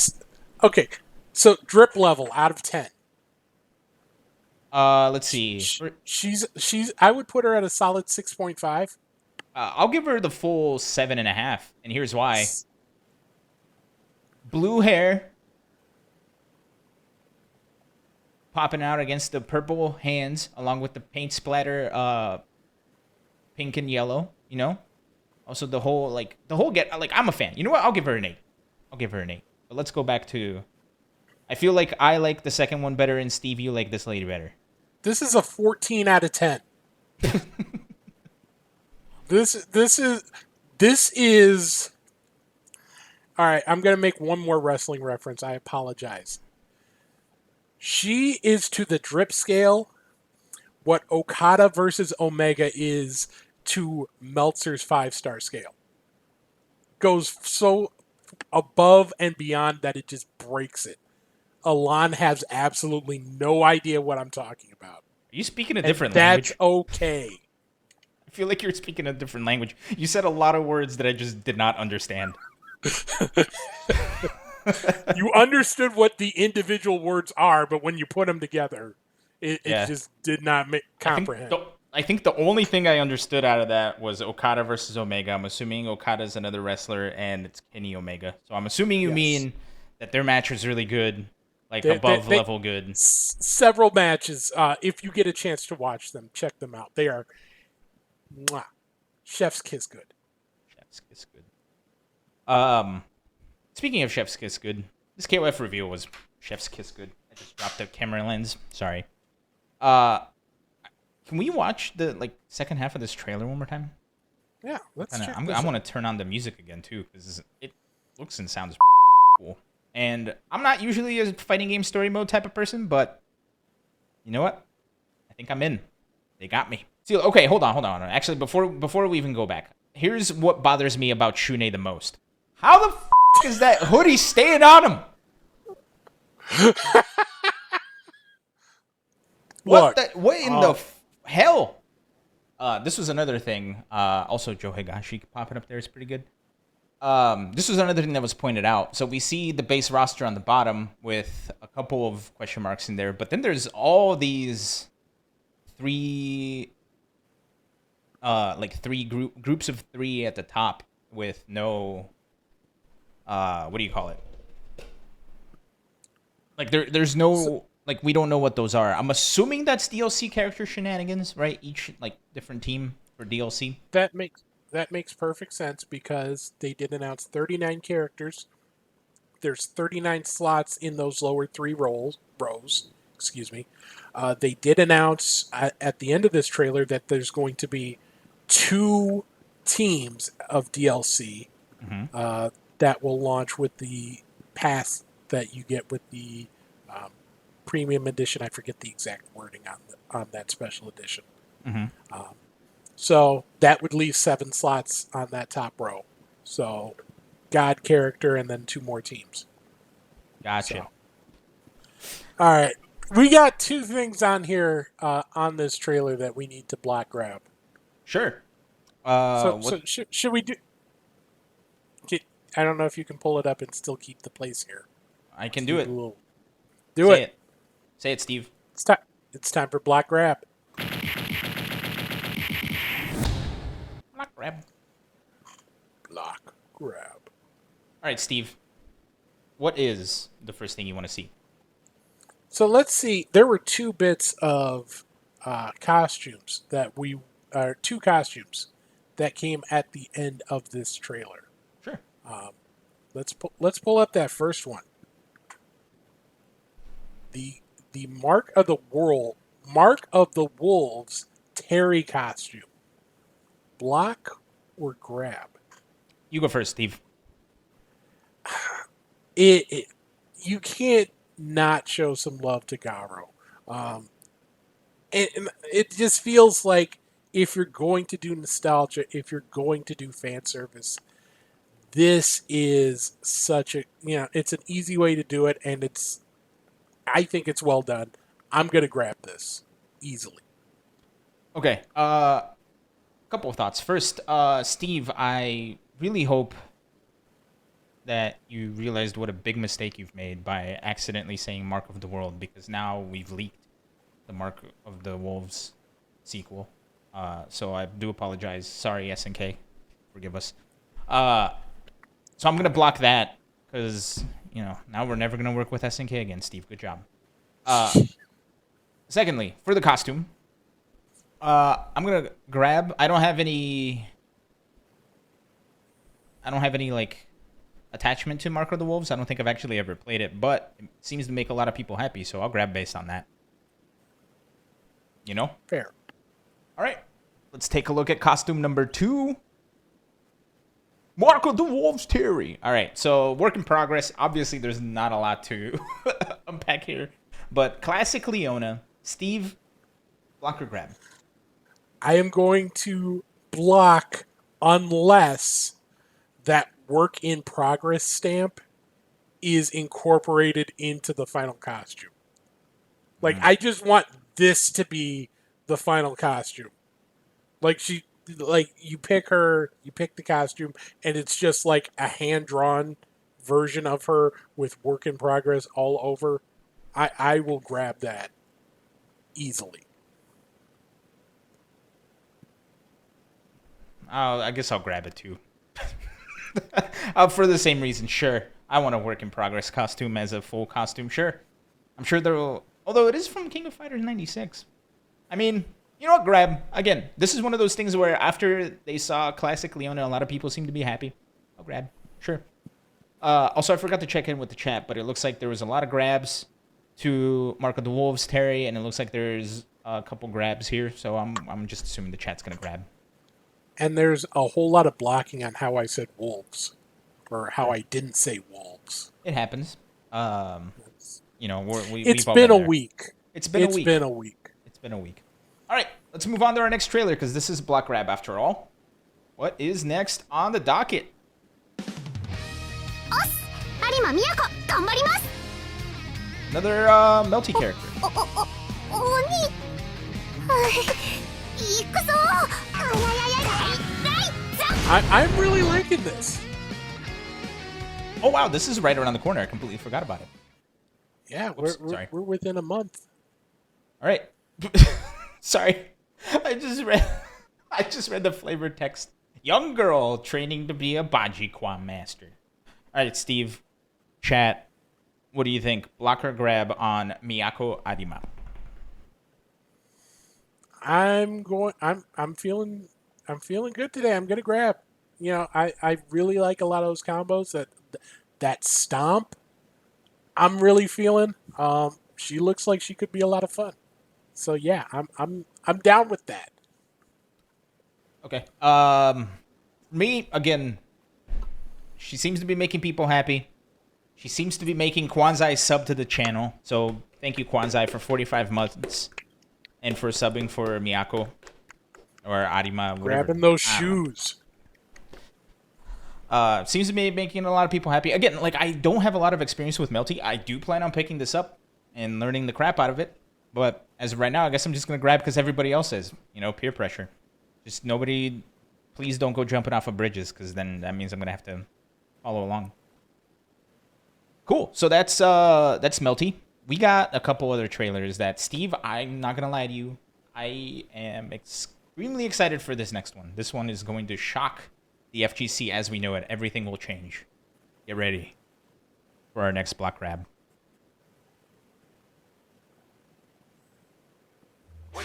Okay, so drip level out of 10. Let's see. She's. I would put her at a solid 6.5. I'll give her the full 7.5, and here's why. Blue hair popping out against the purple hands, along with the paint splatter, pink and yellow. Also the whole I'm a fan. You know what? I'll give her an 8. But let's go back to. I feel like I like the second one better, and Steve, you like this lady better. This is a 14 out of 10. This is. All right, I'm going to make one more wrestling reference. I apologize. She is to the drip scale what Okada versus Omega is to Meltzer's 5-star scale. Goes so above and beyond that it just breaks it. Ilan has absolutely no idea what I'm talking about. Are you speaking a different language? That's okay. I feel like you're speaking a different language. You said a lot of words that I just did not understand. You understood what the individual words are, but when you put them together, it just did not comprehend. I think the only thing I understood out of that was Okada versus Omega. I'm assuming Okada's another wrestler, and it's Kenny Omega. So I'm assuming you mean that their match was really good, above level good. Several matches. If you get a chance to watch them, check them out. They are chef's kiss good. Chef's kiss good. Speaking of chef's kiss good, this KOF review was chef's kiss good. I just dropped the camera lens. Sorry. Can we watch the second half of this trailer one more time? Yeah, let's check. I want to turn on the music again too, because it looks and sounds cool. And I'm not usually a fighting game story mode type of person, but you know what? I think I'm in. They got me. See, okay, hold on. Actually, before we even go back, here's what bothers me about Shune the most. How the is that hoodie staying on him? What in the hell? This was another thing. Also, Joe Higashi popping up there is pretty good. This was another thing that was pointed out. So we see the base roster on the bottom with a couple of question marks in there, but then there's all these three groups of 3 at the top with no what do you call it? There's no we don't know what those are. I'm assuming that's DLC character shenanigans, right? Each different team for DLC. That makes perfect sense because they did announce 39 characters. There's 39 slots in those lower 3 rows. Excuse me. They did announce at the end of this trailer that there's going to be 2 teams of DLC that will launch with the pass that you get with the premium edition. I forget the exact wording on that special edition. So that would leave 7 slots on that top row. So God character and then 2 more teams. Gotcha. All right. We got 2 things on here on this trailer that we need to block grab. Sure. So should we do... I don't know if you can pull it up and still keep the place here. I can do it. Do it. Say it, Steve. It's time for block grab. grab. Block grab. All right, Steve. What is the first thing you want to see? So let's see. There were two bits of costumes two costumes that came at the end of this trailer. Sure. Let's pull up that first one. The Mark of the Wolves Terry costume. Block or grab? You go first, Steve. You can't not show some love to Garo. And it just feels like if you're going to do nostalgia, if you're going to do fan service, this is such a, it's an easy way to do it, and I think it's well done. I'm going to grab this easily. Okay. Couple of thoughts. First, Steve, I really hope that you realized what a big mistake you've made by accidentally saying Mark of the World, because now we've leaked the Mark of the Wolves sequel. So I do apologize. Sorry, SNK. Forgive us. So I'm going to block that because, now we're never going to work with SNK again, Steve. Good job. Secondly, for the costume, I'm going to grab. I don't have any like attachment to Mark of the Wolves. I don't think I've actually ever played it, but it seems to make a lot of people happy, so I'll grab based on that. Fair. All right. Let's take a look at costume number 2. Mark of the Wolves Terry. All right, so work in progress. Obviously, there's not a lot to unpack here, but classic Leona. Steve, block or grab? I am going to block unless that work in progress stamp is incorporated into the final costume. Like, I just want this to be the final costume. You pick the costume, and it's just like a hand-drawn version of her with work in progress all over. I will grab that easily. I guess I'll grab it too. For the same reason, sure. I want a work in progress costume as a full costume, sure. I'm sure there will, although it is from King of Fighters 96. I mean, you know what, grab. Again, this is one of those things where after they saw classic Leona, a lot of people seem to be happy. I'll grab, sure. Also, I forgot to check in with the chat, but it looks like there was a lot of grabs to Mark of the Wolves, Terry, and it looks like there's a couple grabs here, so I'm just assuming the chat's going to grab. And there's a whole lot of blocking on how I said wolves, or how I didn't say wolves. It happens. We've all been a week. It's been a week. All right, let's move on to our next trailer, because this is block grab after all. What is next on the docket? Arima, Miyako, ganbarimasu. Another Melty character. Oni. I'm really liking this. Oh wow, this is right around the corner. I completely forgot about it. Yeah, Oops, we're within a month. All right. Sorry. I just read the flavor text. Young girl training to be a Bajiquan master. All right, Steve, chat. What do you think? Block or grab on Miyako Arima? I'm feeling good today. I'm gonna grab. I really like a lot of those combos. That stomp, I'm really feeling. She looks like she could be a lot of fun. So yeah, I'm down with that. Okay. Me again. She seems to be making people happy. She seems to be making Kwanzai sub to the channel. So thank you, Kwanzai, for 45 months. And for subbing for Miyako. Or Arima, whatever. Grabbing those shoes. Seems to be making a lot of people happy. Again, I don't have a lot of experience with Melty. I do plan on picking this up and learning the crap out of it. But as of right now, I guess I'm just going to grab because everybody else says. Peer pressure. Just nobody... Please don't go jumping off of bridges, because then that means I'm going to have to follow along. Cool. So that's Melty. We got a couple other trailers that, Steve, I'm not going to lie to you, I am extremely excited for this next one. This one is going to shock the FGC as we know it. Everything will change. Get ready for our next block grab. Oh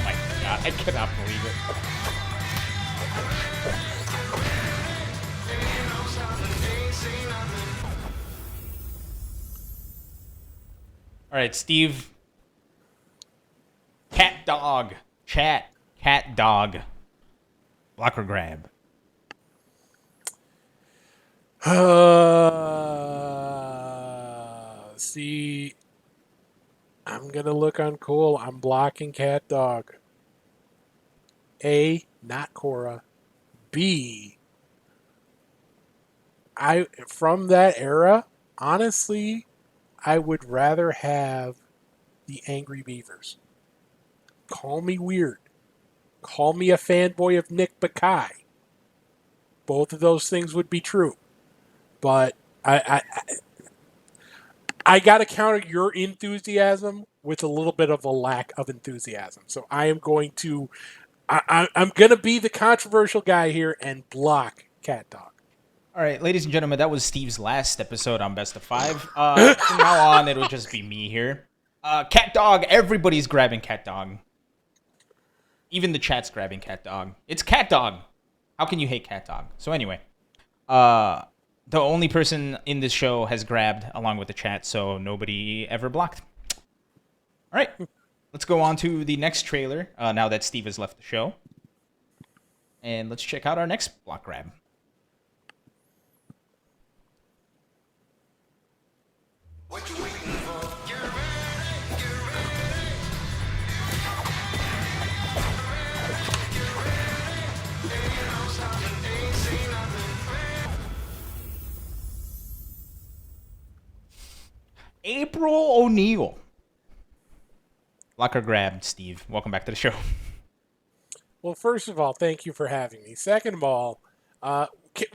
my god, I cannot believe it. Alright, Steve. CatDog. Chat. CatDog. Blocker grab. See, I'm gonna look uncool. I'm blocking CatDog. A, not Korra. B, from that era, honestly, I would rather have the Angry Beavers. Call me weird. Call me a fanboy of Nick Bakai. Both of those things would be true. But I got to counter your enthusiasm with a little bit of a lack of enthusiasm. So I am going to... I'm going to be the controversial guy here and block CatDog. All right, ladies and gentlemen, that was Steve's last episode on Best of 5. From now on, it'll just be me here. CatDog, everybody's grabbing CatDog. Even the chat's grabbing CatDog. It's CatDog. How can you hate CatDog? So anyway, the only person in this show has grabbed along with the chat, so nobody ever blocked. All right, let's go on to the next trailer now that Steve has left the show. And let's check out our next block grab. What you waiting for? Get ready, get ready. Get ready. Ain't no stopping, ain't seen nothing. April O'Neil. Blocker grab, Steve. Welcome back to the show. Well, first of all, thank you for having me. Second of all,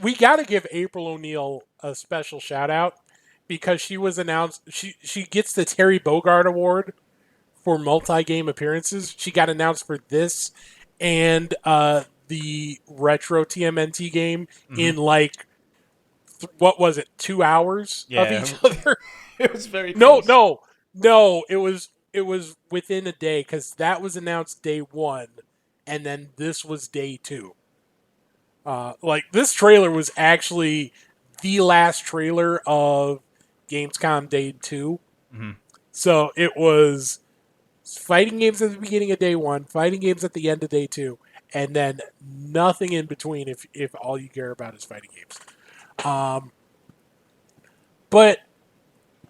we got to give April O'Neil a special shout out because she was announced. She gets the Terry Bogard Award for multi-game appearances. She got announced for this and the retro TMNT game in like what was it, 2 hours of each other? It was very close. No. It was within a day because that was announced day 1, and then this was day 2. Like this trailer was actually the last trailer of Gamescom Day 2. Mm-hmm. So it was fighting games at the beginning of day 1, fighting games at the end of day 2, and then nothing in between if all you care about is fighting games. But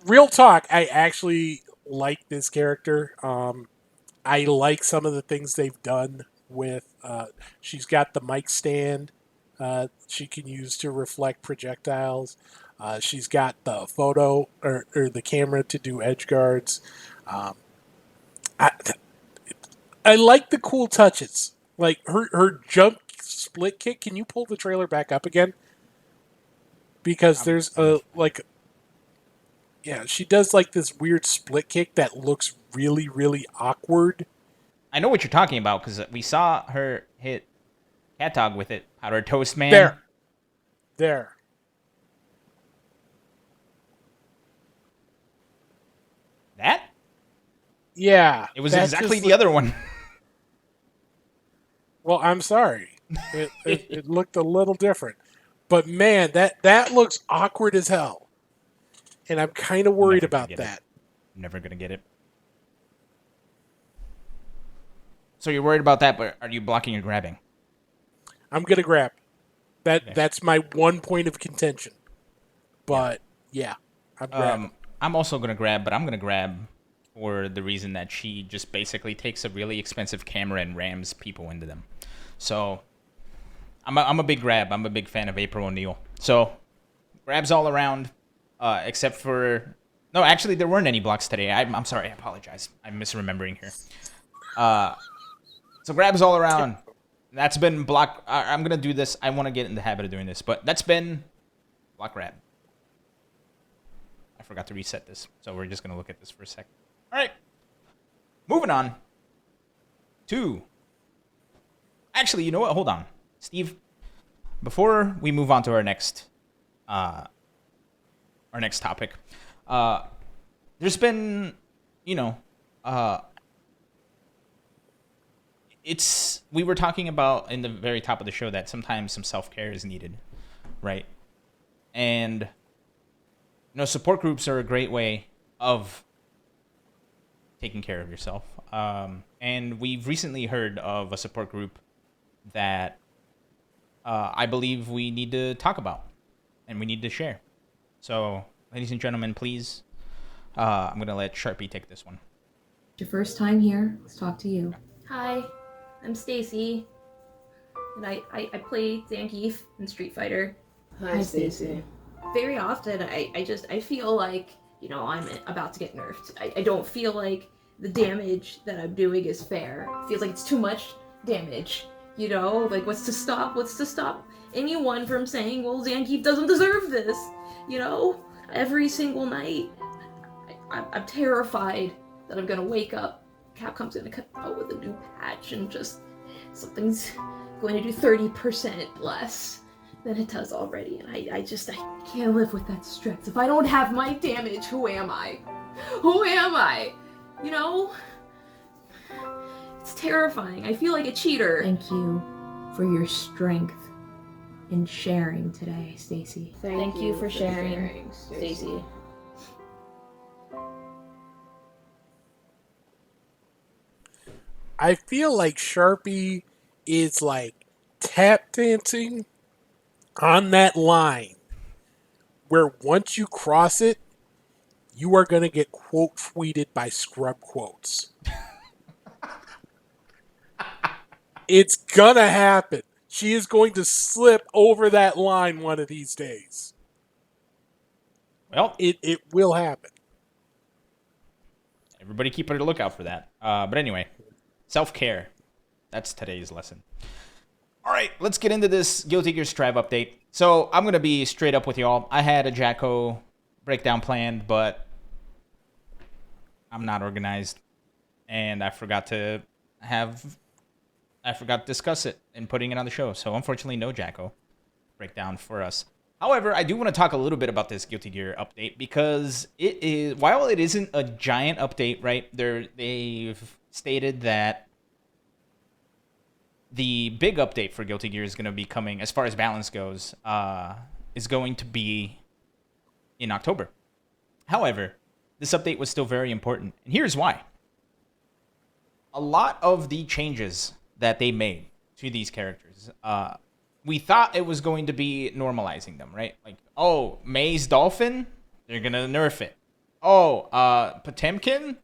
real talk, I actually like this character. I like some of the things they've done with. She's got the mic stand she can use to reflect projectiles. She's got the photo or the camera to do edge guards. I like the cool touches, like her jump split kick. Can you pull the trailer back up again? Because there's she does like this weird split kick that looks really, really awkward. I know what you're talking about because we saw her hit CatDog with it. Powder Toast Man. There. That? Yeah. It was exactly the other one. Well, I'm sorry. It looked a little different. But man, that looks awkward as hell. And I'm kind of worried about that. I'm never going to get it. So you're worried about that, but are you blocking or grabbing? I'm going to grab. That's my one point of contention. But, yeah, I'm grabbing. I'm also going to grab, but I'm going to grab for the reason that she just basically takes a really expensive camera and rams people into them. So I'm a big grab. I'm a big fan of April O'Neil. So grabs all around, except for... No, actually, there weren't any blocks today. I'm sorry. I apologize. I'm misremembering here. So grabs all around. That's been block... I'm going to do this. I want to get in the habit of doing this. But that's been block grab. I forgot to reset this. So we're just going to look at this for a second. All right. Moving on. 2. Actually, you know what? Hold on. Steve, before we move on to our next topic, there's been, we were talking about in the very top of the show that sometimes some self-care is needed, right? And, support groups are a great way of taking care of yourself. And we've recently heard of a support group that I believe we need to talk about and we need to share. So, ladies and gentlemen, please, I'm going to let Sharpie take this one. Your first time here, let's talk to you. Hi, I'm Stacy, and I play Zangief in Street Fighter. Hi, Stacy. Very often, I feel like, I'm about to get nerfed. I don't feel like the damage that I'm doing is fair. It feels like it's too much damage, Like, what's to stop anyone from saying, well, Zangief doesn't deserve this, Every single night, I'm terrified that I'm gonna wake up, Capcom's gonna come out with a new patch and just something's going to do 30% less than it does already, and I can't live with that stress. If I don't have my damage, who am I? Who am I? It's terrifying. I feel like a cheater. Thank you for your strength in sharing today, Stacy. Thank you for sharing, Stacy. I feel like Sharpie is like tap dancing on that line where once you cross it, you are going to get quote tweeted by Scrub Quotes. It's going to happen. She is going to slip over that line one of these days. Well, it will happen. Everybody keep a lookout for that. But anyway, self-care. That's today's lesson. All right, let's get into this Guilty Gear Strive update. So I'm going to be straight up with y'all. I had a Jacko breakdown planned, but I'm not organized. And I forgot to discuss it and putting it on the show. So unfortunately, no Jacko breakdown for us. However, I do want to talk a little bit about this Guilty Gear update because it is, while it isn't a giant update, right? They've stated that the big update for Guilty Gear is going to be coming, as far as balance goes, is going to be in October. However, this update was still very important, and here's why. A lot of the changes that they made to these characters, we thought it was going to be normalizing them, right? Like, oh, May's Dolphin, they're going to nerf it. Oh, Potemkin,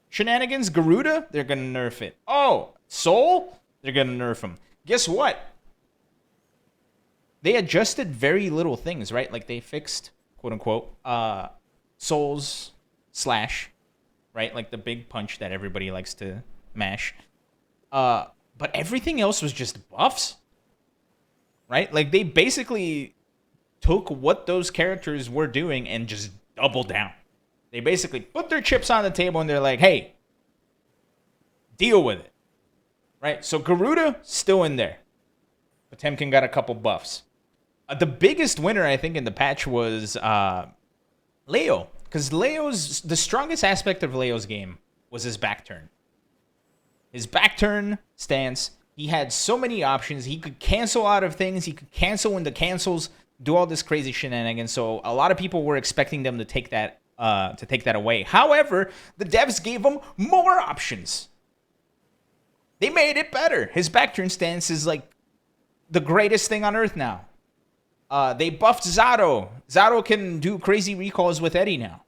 Shenanigans, Garuda, they're going to nerf it. Oh, Soul, they're going to nerf him. Guess what? They adjusted very little things, right? Like, they fixed, quote-unquote, Soul's slash, right? Like, the big punch that everybody likes to mash. But everything else was just buffs, right? Like, they basically took what those characters were doing and just doubled down. They basically put their chips on the table and they're like, hey, deal with it, right? So Garuda, still in there. Potemkin got a couple buffs. The biggest winner, I think, in the patch was Leo. Because the strongest aspect of Leo's game was his back turn. His back turn stance, he had so many options. He could cancel out of things. He could cancel into cancels, do all this crazy shenanigans. So a lot of people were expecting them to take that away. However, the devs gave him more options. They made it better. His back turn stance is like the greatest thing on earth now. They buffed Zato. Zato can do crazy recalls with Eddie now.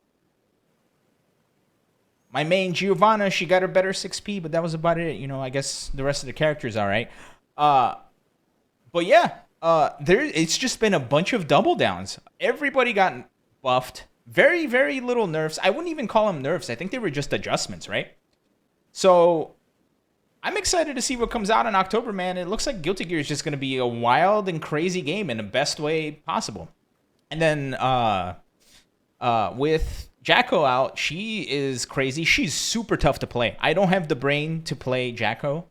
My main Giovanna, she got her better 6P, but that was about it. I guess the rest of the characters all right. But yeah, it's just been a bunch of double downs. Everybody got buffed. Very, very little nerfs. I wouldn't even call them nerfs. I think they were just adjustments, right? So I'm excited to see what comes out in October, man. It looks like Guilty Gear is just going to be a wild and crazy game in the best way possible. And then with Jacko out. She is crazy. She's super tough to play. I don't have the brain to play Jacko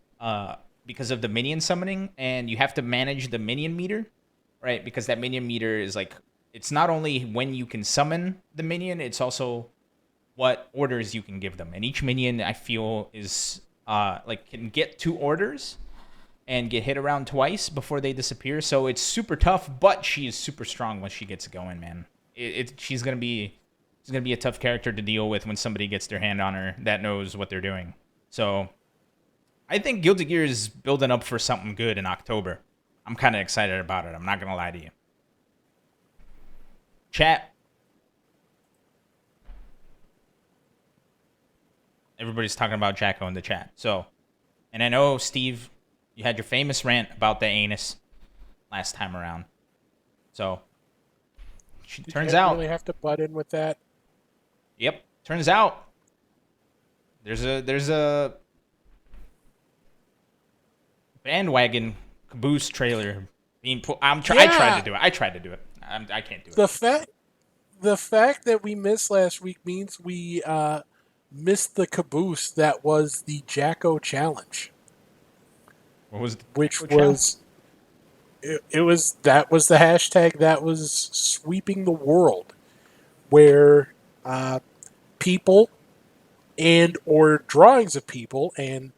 because of the minion summoning, and you have to manage the minion meter, right? Because that minion meter is like, it's not only when you can summon the minion, it's also what orders you can give them. And each minion, I feel, is like can get 2 orders and get hit around twice before they disappear. So it's super tough, but she is super strong when she gets going, man. She's gonna be a tough character to deal with when somebody gets their hand on her that knows what they're doing. So I think Guilty Gear is building up for something good in October. I'm kind of excited about it. I'm not gonna lie to you. Chat. Everybody's talking about Jacko in the chat. So, and I know, Steve, you had your famous rant about the anus last time around. So, turns out... really have to butt in with that? Yep. Turns out, there's a bandwagon caboose trailer being put... I tried to do it. I can't do it. The fact that we missed last week means we missed the caboose that was the Jacko challenge. What was that was the hashtag that was sweeping the world, where people and or drawings of people, and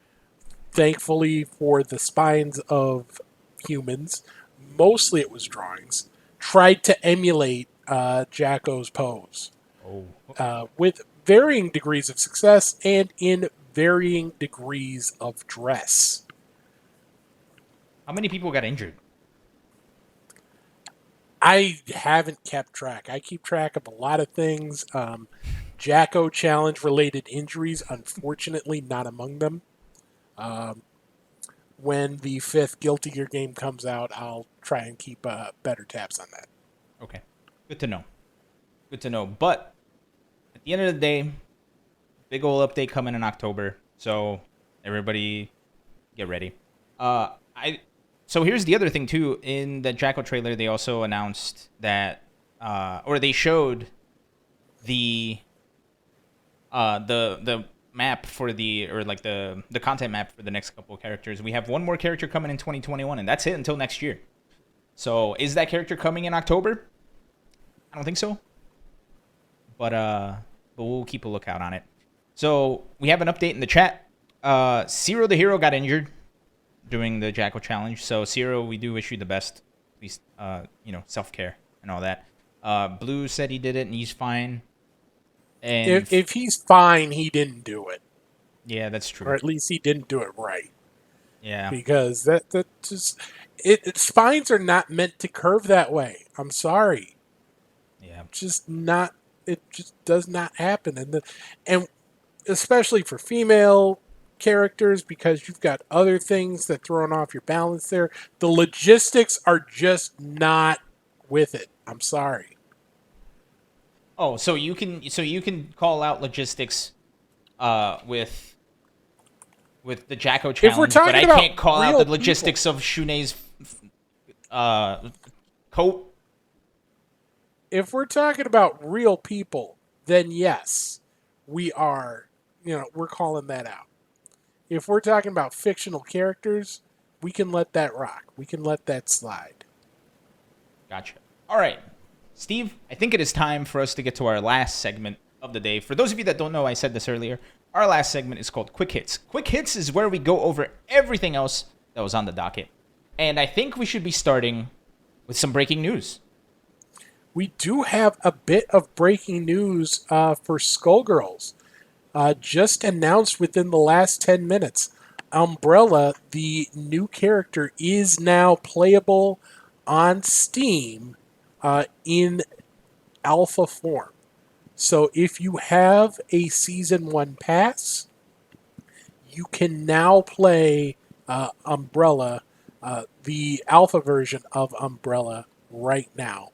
thankfully for the spines of humans, mostly it was drawings, tried to emulate Jacko's pose. With varying degrees of success and in varying degrees of dress. How many people got injured? I haven't kept track. I keep track of a lot of things. Jacko challenge related injuries, unfortunately, not among them. When the 5th Guilty Gear game comes out, I'll try and keep better tabs on that. Okay. Good to know. But at the end of the day, big ol' update coming in October. So everybody get ready. So here's the other thing too. In the Jacko trailer, they also announced that, or they showed the map for the content map for the next couple of characters. We have one more character coming in 2021, and that's it until next year. So is that character coming in October? I don't think so. But we'll keep a lookout on it. So we have an update in the chat. Zero the Hero got injured doing the Jacko challenge. So Zero, we do wish you the best. At least, self-care and all that. Blue said he did it and he's fine. And if he's fine, he didn't do it. Yeah, that's true. Or at least he didn't do it right. Yeah. Because that just spines are not meant to curve that way. I'm sorry. Yeah. It just does not happen. And especially for female characters, because you've got other things that thrown off your balance there. The logistics are just not with it. I'm sorry. Oh, so you can call out logistics with the Jacko challenge, but I can't call out the logistics of Shune's coat. If we're talking about real people, then yes, we're calling that out. If we're talking about fictional characters, we can let that rock. We can let that slide. Gotcha. All right. Steve, I think it is time for us to get to our last segment of the day. For those of you that don't know, I said this earlier, our last segment is called Quick Hits. Quick Hits is where we go over everything else that was on the docket. And I think we should be starting with some breaking news. We do have a bit of breaking news for Skullgirls. Just announced within the last 10 minutes. Umbrella, the new character, is now playable on Steam in alpha form. So if you have a Season 1 pass, you can now play Umbrella, the alpha version of Umbrella right now.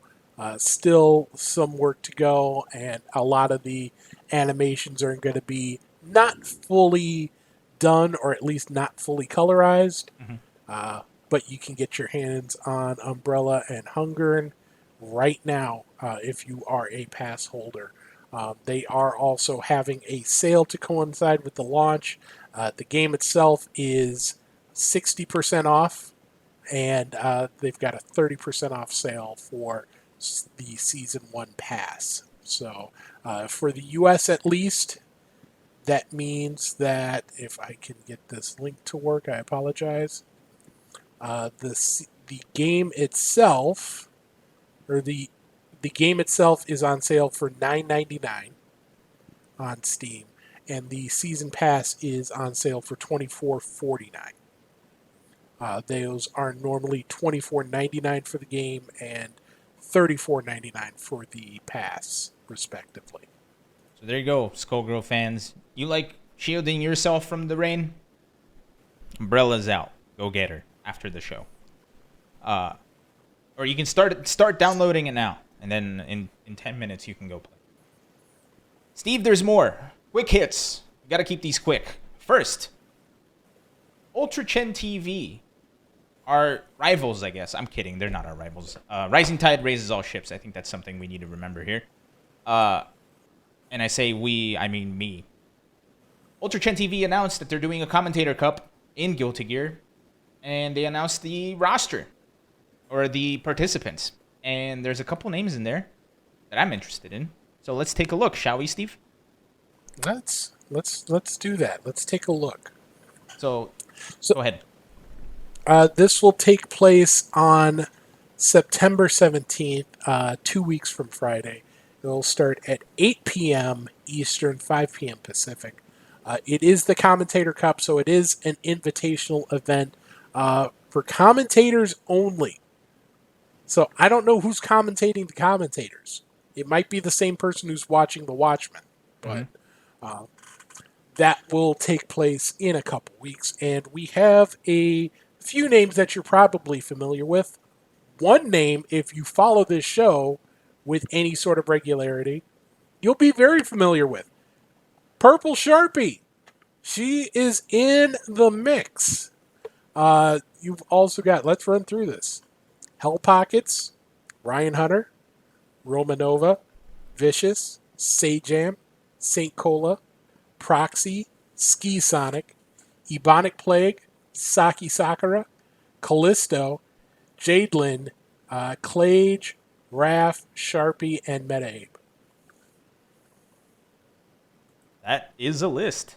Still some work to go, and a lot of the animations are going to be not fully done, or at least not fully colorized. Mm-hmm. But you can get your hands on Umbrella and Hungern right now if you are a pass holder They are also having a sale to coincide with the launch. The game itself is 60% off, and they've got a 30% off sale for the Season 1 pass. So for the US at least, that means that, if I can get this link to work, I apologize. The game itself, or the game itself, is on sale for $9.99 on Steam, and the season pass is on sale for $24.49. Those are normally $24.99 for the game and $34.99 for the pass, respectively. So there you go, Skullgirl fans. You like shielding yourself from the rain? Umbrella's out. Go get her after the show. Or you can start downloading it now, and then in 10 minutes you can go play. Steve, there's more. Quick hits. You gotta keep these quick. First, UltraChenTV. Our rivals, I guess. I'm kidding. They're not our rivals. Rising tide raises all ships. I think that's something we need to remember here. And I say we, I mean me. UltraChenTV announced that they're doing a commentator cup in Guilty Gear. And they announced the roster. Or the participants. And there's a couple names in there that I'm interested in. So let's take a look, shall we, Steve? Let's do that. Let's take a look. So go ahead. This will take place on September 17th, 2 weeks from Friday. It will start at 8 p.m. Eastern, 5 p.m. Pacific. It is the Commentator Cup, so it is an invitational event for commentators only. So I don't know who's commentating the commentators. It might be the same person who's watching the Watchmen, but that will take place in a couple weeks. And we have a few names that you're probably familiar with. One name, if you follow this show with any sort of regularity, you'll be very familiar with. Purple Sharpie. She is in the mix. You've also got, let's run through this. Hell Pockets, Ryan Hunter, Romanova, Vicious, Sajam, Saint Cola, Proxy, Ski Sonic, Ebonic Plague, Saki Sakura, Callisto, Jadelyn, Clage, Raph, Sharpie, and Meta-Ape. That is a list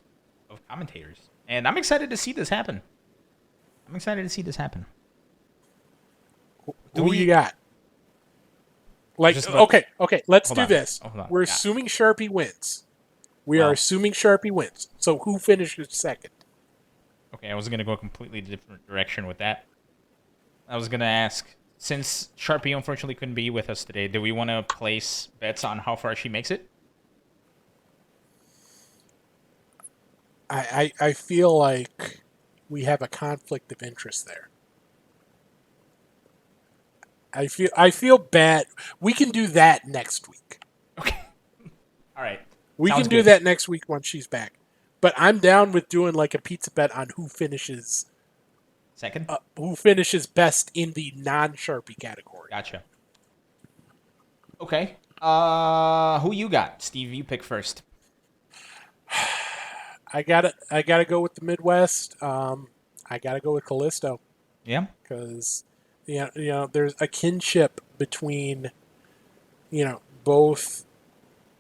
of commentators. And I'm excited to see this happen. Who you got? Okay, let's do this. We're assuming Sharpie wins. We are assuming Sharpie wins. So who finishes second? Okay, I was going to go a completely different direction with that. I was going to ask, since Sharpie unfortunately couldn't be with us today, do we want to place bets on how far she makes it? I feel like we have a conflict of interest there. I feel bad. We can do that next week. Okay. All right. We can do that next week once she's back. But I'm down with doing like a pizza bet on who finishes second. Who finishes best in the non-Sharpie category. Gotcha. Okay. Who you got, Steve? You pick first. I gotta go with the Midwest. I gotta go with Callisto. Yeah. Because you know, there's a kinship between, both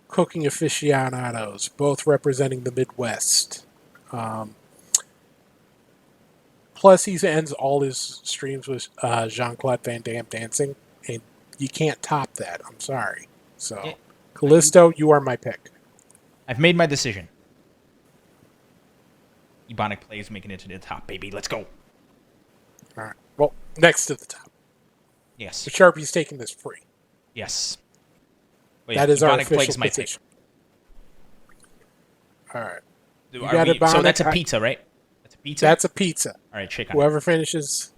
cooking aficionados, both representing the Midwest. Plus, he ends all his streams with Jean-Claude Van Damme dancing, and you can't top that. I'm sorry. So, yeah. Callisto, you are my pick. I've made my decision. Ebonic Plays making it to the top, baby. Let's go. All right. Well, next to the top. Yes. The Sharpie's taking this free. Yes. Wait, that is our official position. All right. So that's a pizza, right? That's a pizza? That's a pizza. All right, shake on Whoever it. finishes...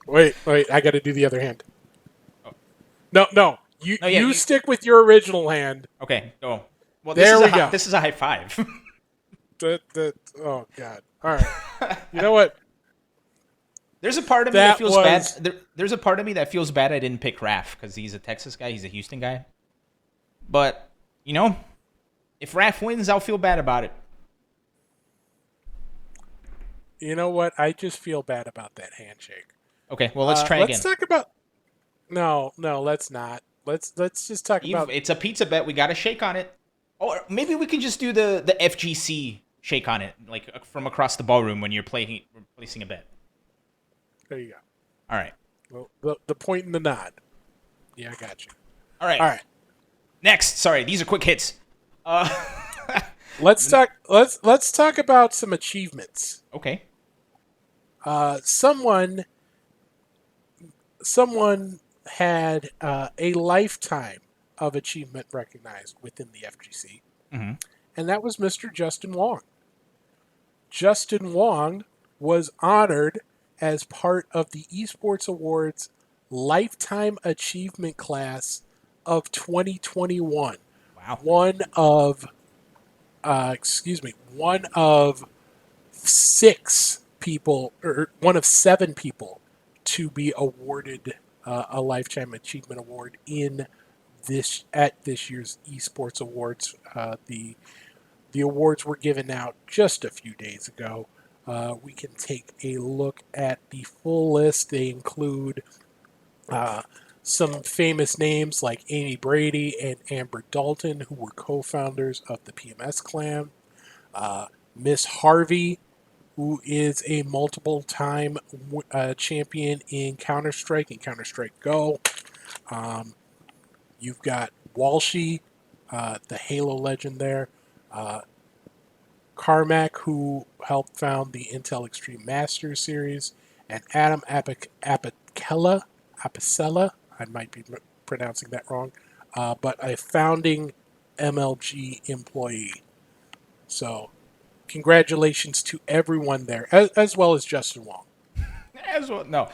Wait. I got to do the other hand. Oh. No. You stick with your original hand. Okay, go. Well, there we go. This is a high five. Oh, God. All right. You know what? There's a part of me that feels bad. There's a part of me that feels bad I didn't pick Raph because he's a Texas guy. He's a Houston guy. But, you know, if Raph wins, I'll feel bad about it. You know what? I just feel bad about that handshake. Okay, well, let's try again. Let's talk about. No, let's not. Let's just talk Eve, about. it's a pizza bet. We got to shake on it. Or maybe we can just do the FGC shake on it, like from across the ballroom when you're placing a bet. There you go. All right. Well, the point and the nod. Yeah, I got you. All right. All right. Next. Sorry, these are quick hits. Let's talk. Let's talk about some achievements. Okay. Someone had a lifetime of achievement recognized within the FGC, and that was Mr. Justin Wong. Justin Wong was honored as part of the Esports Awards Lifetime Achievement Class of 2021. Wow. One of 6 people, or one of 7 people, to be awarded a Lifetime Achievement Award at this year's Esports Awards. The awards were given out just a few days ago. We can take a look at the full list. They include some famous names like Amy Brady and Amber Dalton, who were co-founders of the PMS clan. Miss Harvey, who is a multiple-time champion in Counter-Strike and Counter-Strike Go. You've got Walshy, the Halo legend there. Carmack, who helped found the Intel Extreme Masters series. And Adam Apicella, I might be pronouncing that wrong, but a founding MLG employee. So, congratulations to everyone there, as well as Justin Wong. As well, no,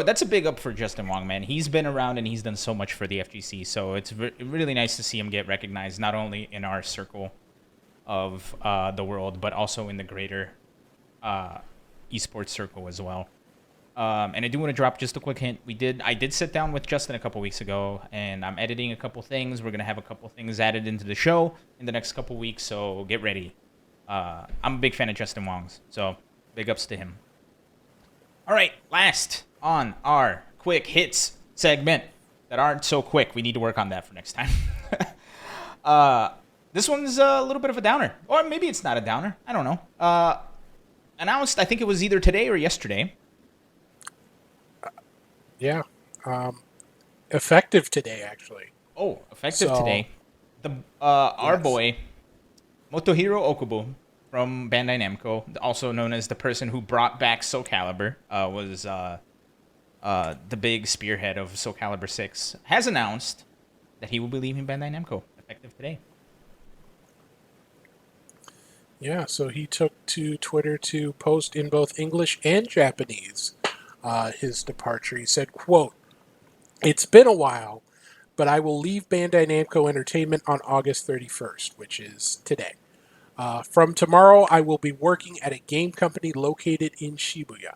that's a big up for Justin Wong, man. He's been around and he's done so much for the FGC, so it's really nice to see him get recognized, not only in our circle of the world, but also in the greater esports circle as well. And I do want to drop just a quick hint. I did sit down with Justin a couple weeks ago, and I'm editing a couple things. We're gonna have a couple things added into the show in the next couple weeks, so get ready. I'm a big fan of Justin Wong's, so big ups to him. All right, last on our quick hits segment that aren't so quick. We need to work on that for next time. This one's a little bit of a downer, or maybe it's not a downer. I don't know. Announced, I think it was either today or yesterday. Yeah. Effective today, actually. Oh, effective today. Our boy, Motohiro Okubo from Bandai Namco, also known as the person who brought back SoulCalibur, was the big spearhead of SoulCalibur VI, has announced that he will be leaving Bandai Namco, effective today. Yeah, so he took to Twitter to post in both English and Japanese his departure. He said, quote, "It's been a while, but I will leave Bandai Namco Entertainment on August 31st, which is today. From tomorrow, I will be working at a game company located in Shibuya.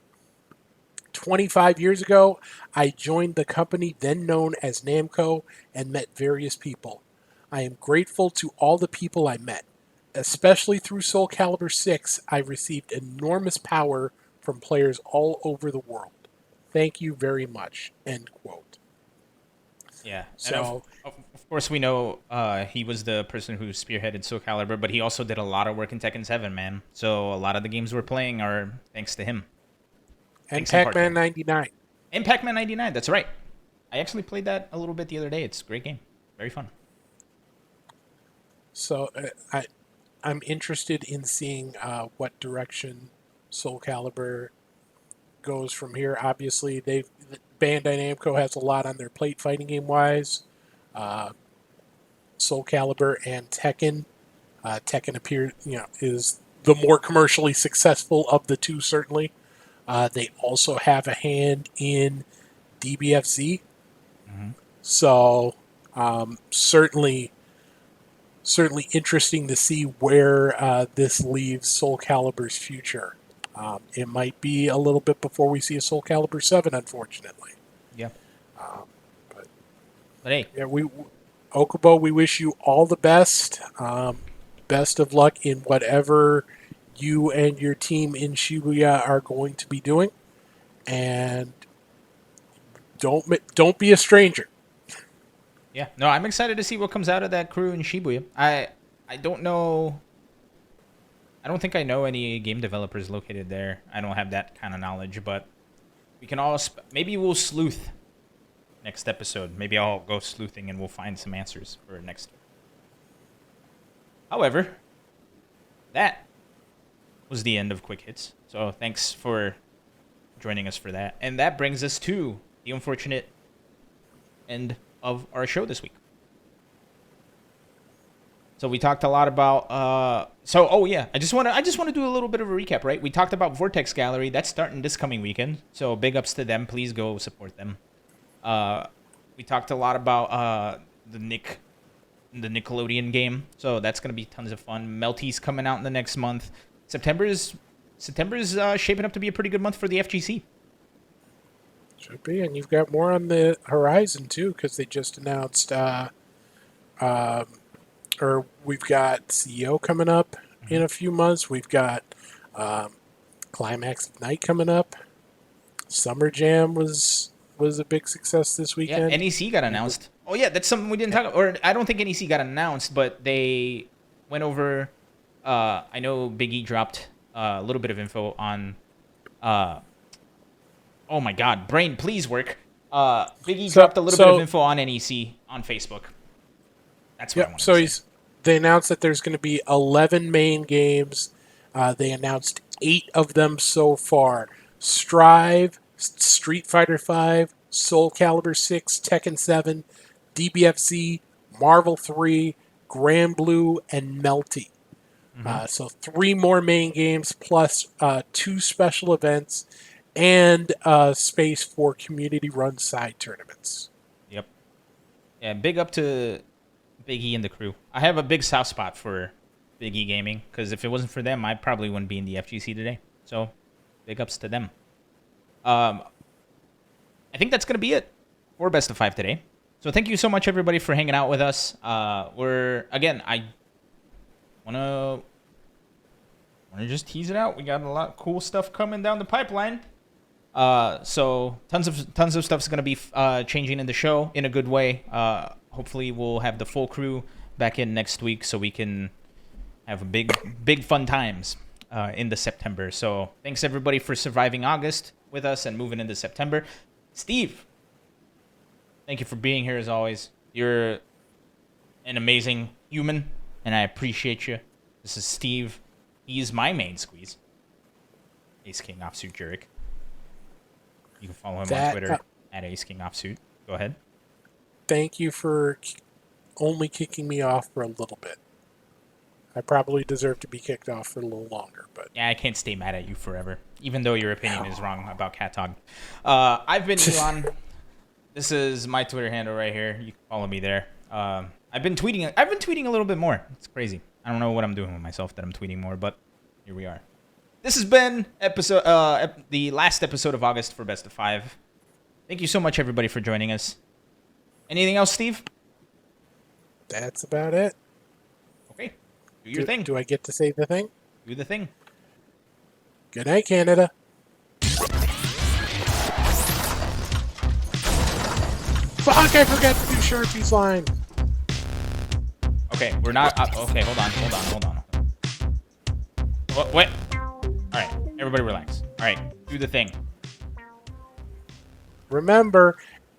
25 years ago, I joined the company then known as Namco and met various people. I am grateful to all the people I met. Especially through SoulCalibur VI, I received enormous power from players all over the world. Thank you very much." End quote. Yeah. So, of course, we know he was the person who spearheaded SoulCalibur, but he also did a lot of work in Tekken 7, man. So a lot of the games we're playing are thanks to him. and Pac-Man 99. And Pac-Man 99, that's right. I actually played that a little bit the other day. It's a great game. Very fun. So I'm interested in seeing what direction SoulCalibur goes from here. Obviously, Bandai Namco has a lot on their plate fighting game wise. SoulCalibur and Tekken. Tekken is the more commercially successful of the two, certainly. They also have a hand in DBFZ. Mm-hmm. So certainly interesting to see where this leaves SoulCalibur's future. It might be a little bit before we see a SoulCalibur VII, unfortunately. Yeah. But hey. Yeah, Okubo, we wish you all the best. Best of luck in whatever you and your team in Shibuya are going to be doing. And don't be a stranger. Yeah, no, I'm excited to see what comes out of that crew in Shibuya. I don't know. I don't think I know any game developers located there. I don't have that kind of knowledge, but we can all maybe we'll sleuth next episode. Maybe I'll go sleuthing and we'll find some answers for next. However, that was the end of Quick Hits. So thanks for joining us for that. And that brings us to the unfortunate end of our show this week. So we talked a lot about I just want to do a little bit of a recap, right? We talked about Vortex Gallery. That's starting this coming weekend. So big ups to them. Please go support them. We talked a lot about the Nickelodeon game. So that's going to be tons of fun. Melty's coming out in the next month. September's shaping up to be a pretty good month for the FGC. Should be, and you've got more on the horizon too, because they just announced we've got CEO coming up in a few months. We've got Climax of Night coming up. Summer Jam was a big success this weekend. Yeah, NEC got announced. Oh yeah, that's something we didn't talk about. Or I don't think NEC got announced, but they went over. I know Big E dropped a little bit of info on. Oh my God, brain, please work. Big E dropped a little bit of info on NEC on Facebook. That's what I want to say. They announced that there's going to be 11 main games. They announced 8 of them so far. Strive, Street Fighter V, SoulCalibur VI, Tekken 7, DBFZ, Marvel 3, Grand Blue, and Melty. So 3 more main games plus 2 special events and space for community-run side tournaments. Yep. Yeah, big up to Big E and the crew. I have a big soft spot for Big E Gaming, because if it wasn't for them, I probably wouldn't be in the FGC today. So, big ups to them. I think that's going to be it for Best of 5 today. So, thank you so much, everybody, for hanging out with us. I want to just tease it out. We got a lot of cool stuff coming down the pipeline. So, tons of stuff's going to be changing in the show in a good way. Hopefully we'll have the full crew back in next week so we can have big fun times in the September. So thanks everybody for surviving August with us and moving into September. Steve, thank you for being here as always. You're an amazing human and I appreciate you. This is Steve. He's my main squeeze. Ace King Offsuit Jurek. You can follow him on Twitter at Ace King Offsuit. Go ahead. Thank you for only kicking me off for a little bit. I probably deserve to be kicked off for a little longer, but yeah, I can't stay mad at you forever, even though your opinion is wrong about CatDog. I've been Ilan. This is my Twitter handle right here. You can follow me there. I've been tweeting a little bit more. It's crazy. I don't know what I'm doing with myself that I'm tweeting more, but here we are. This has been the last episode of August for Best of 5. Thank you so much, everybody, for joining us. Anything else, Steve? That's about it. Okay. Do your thing. Do I get to say the thing? Do the thing. Good night, Canada. Fuck, I forgot to do Sharpie's line. Okay, we're not... okay, hold on. What? Alright, everybody relax. Alright, do the thing. Remember...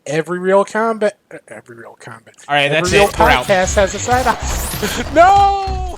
Every real combat. All right, that's Every real it. We're out. podcast has a side off. No!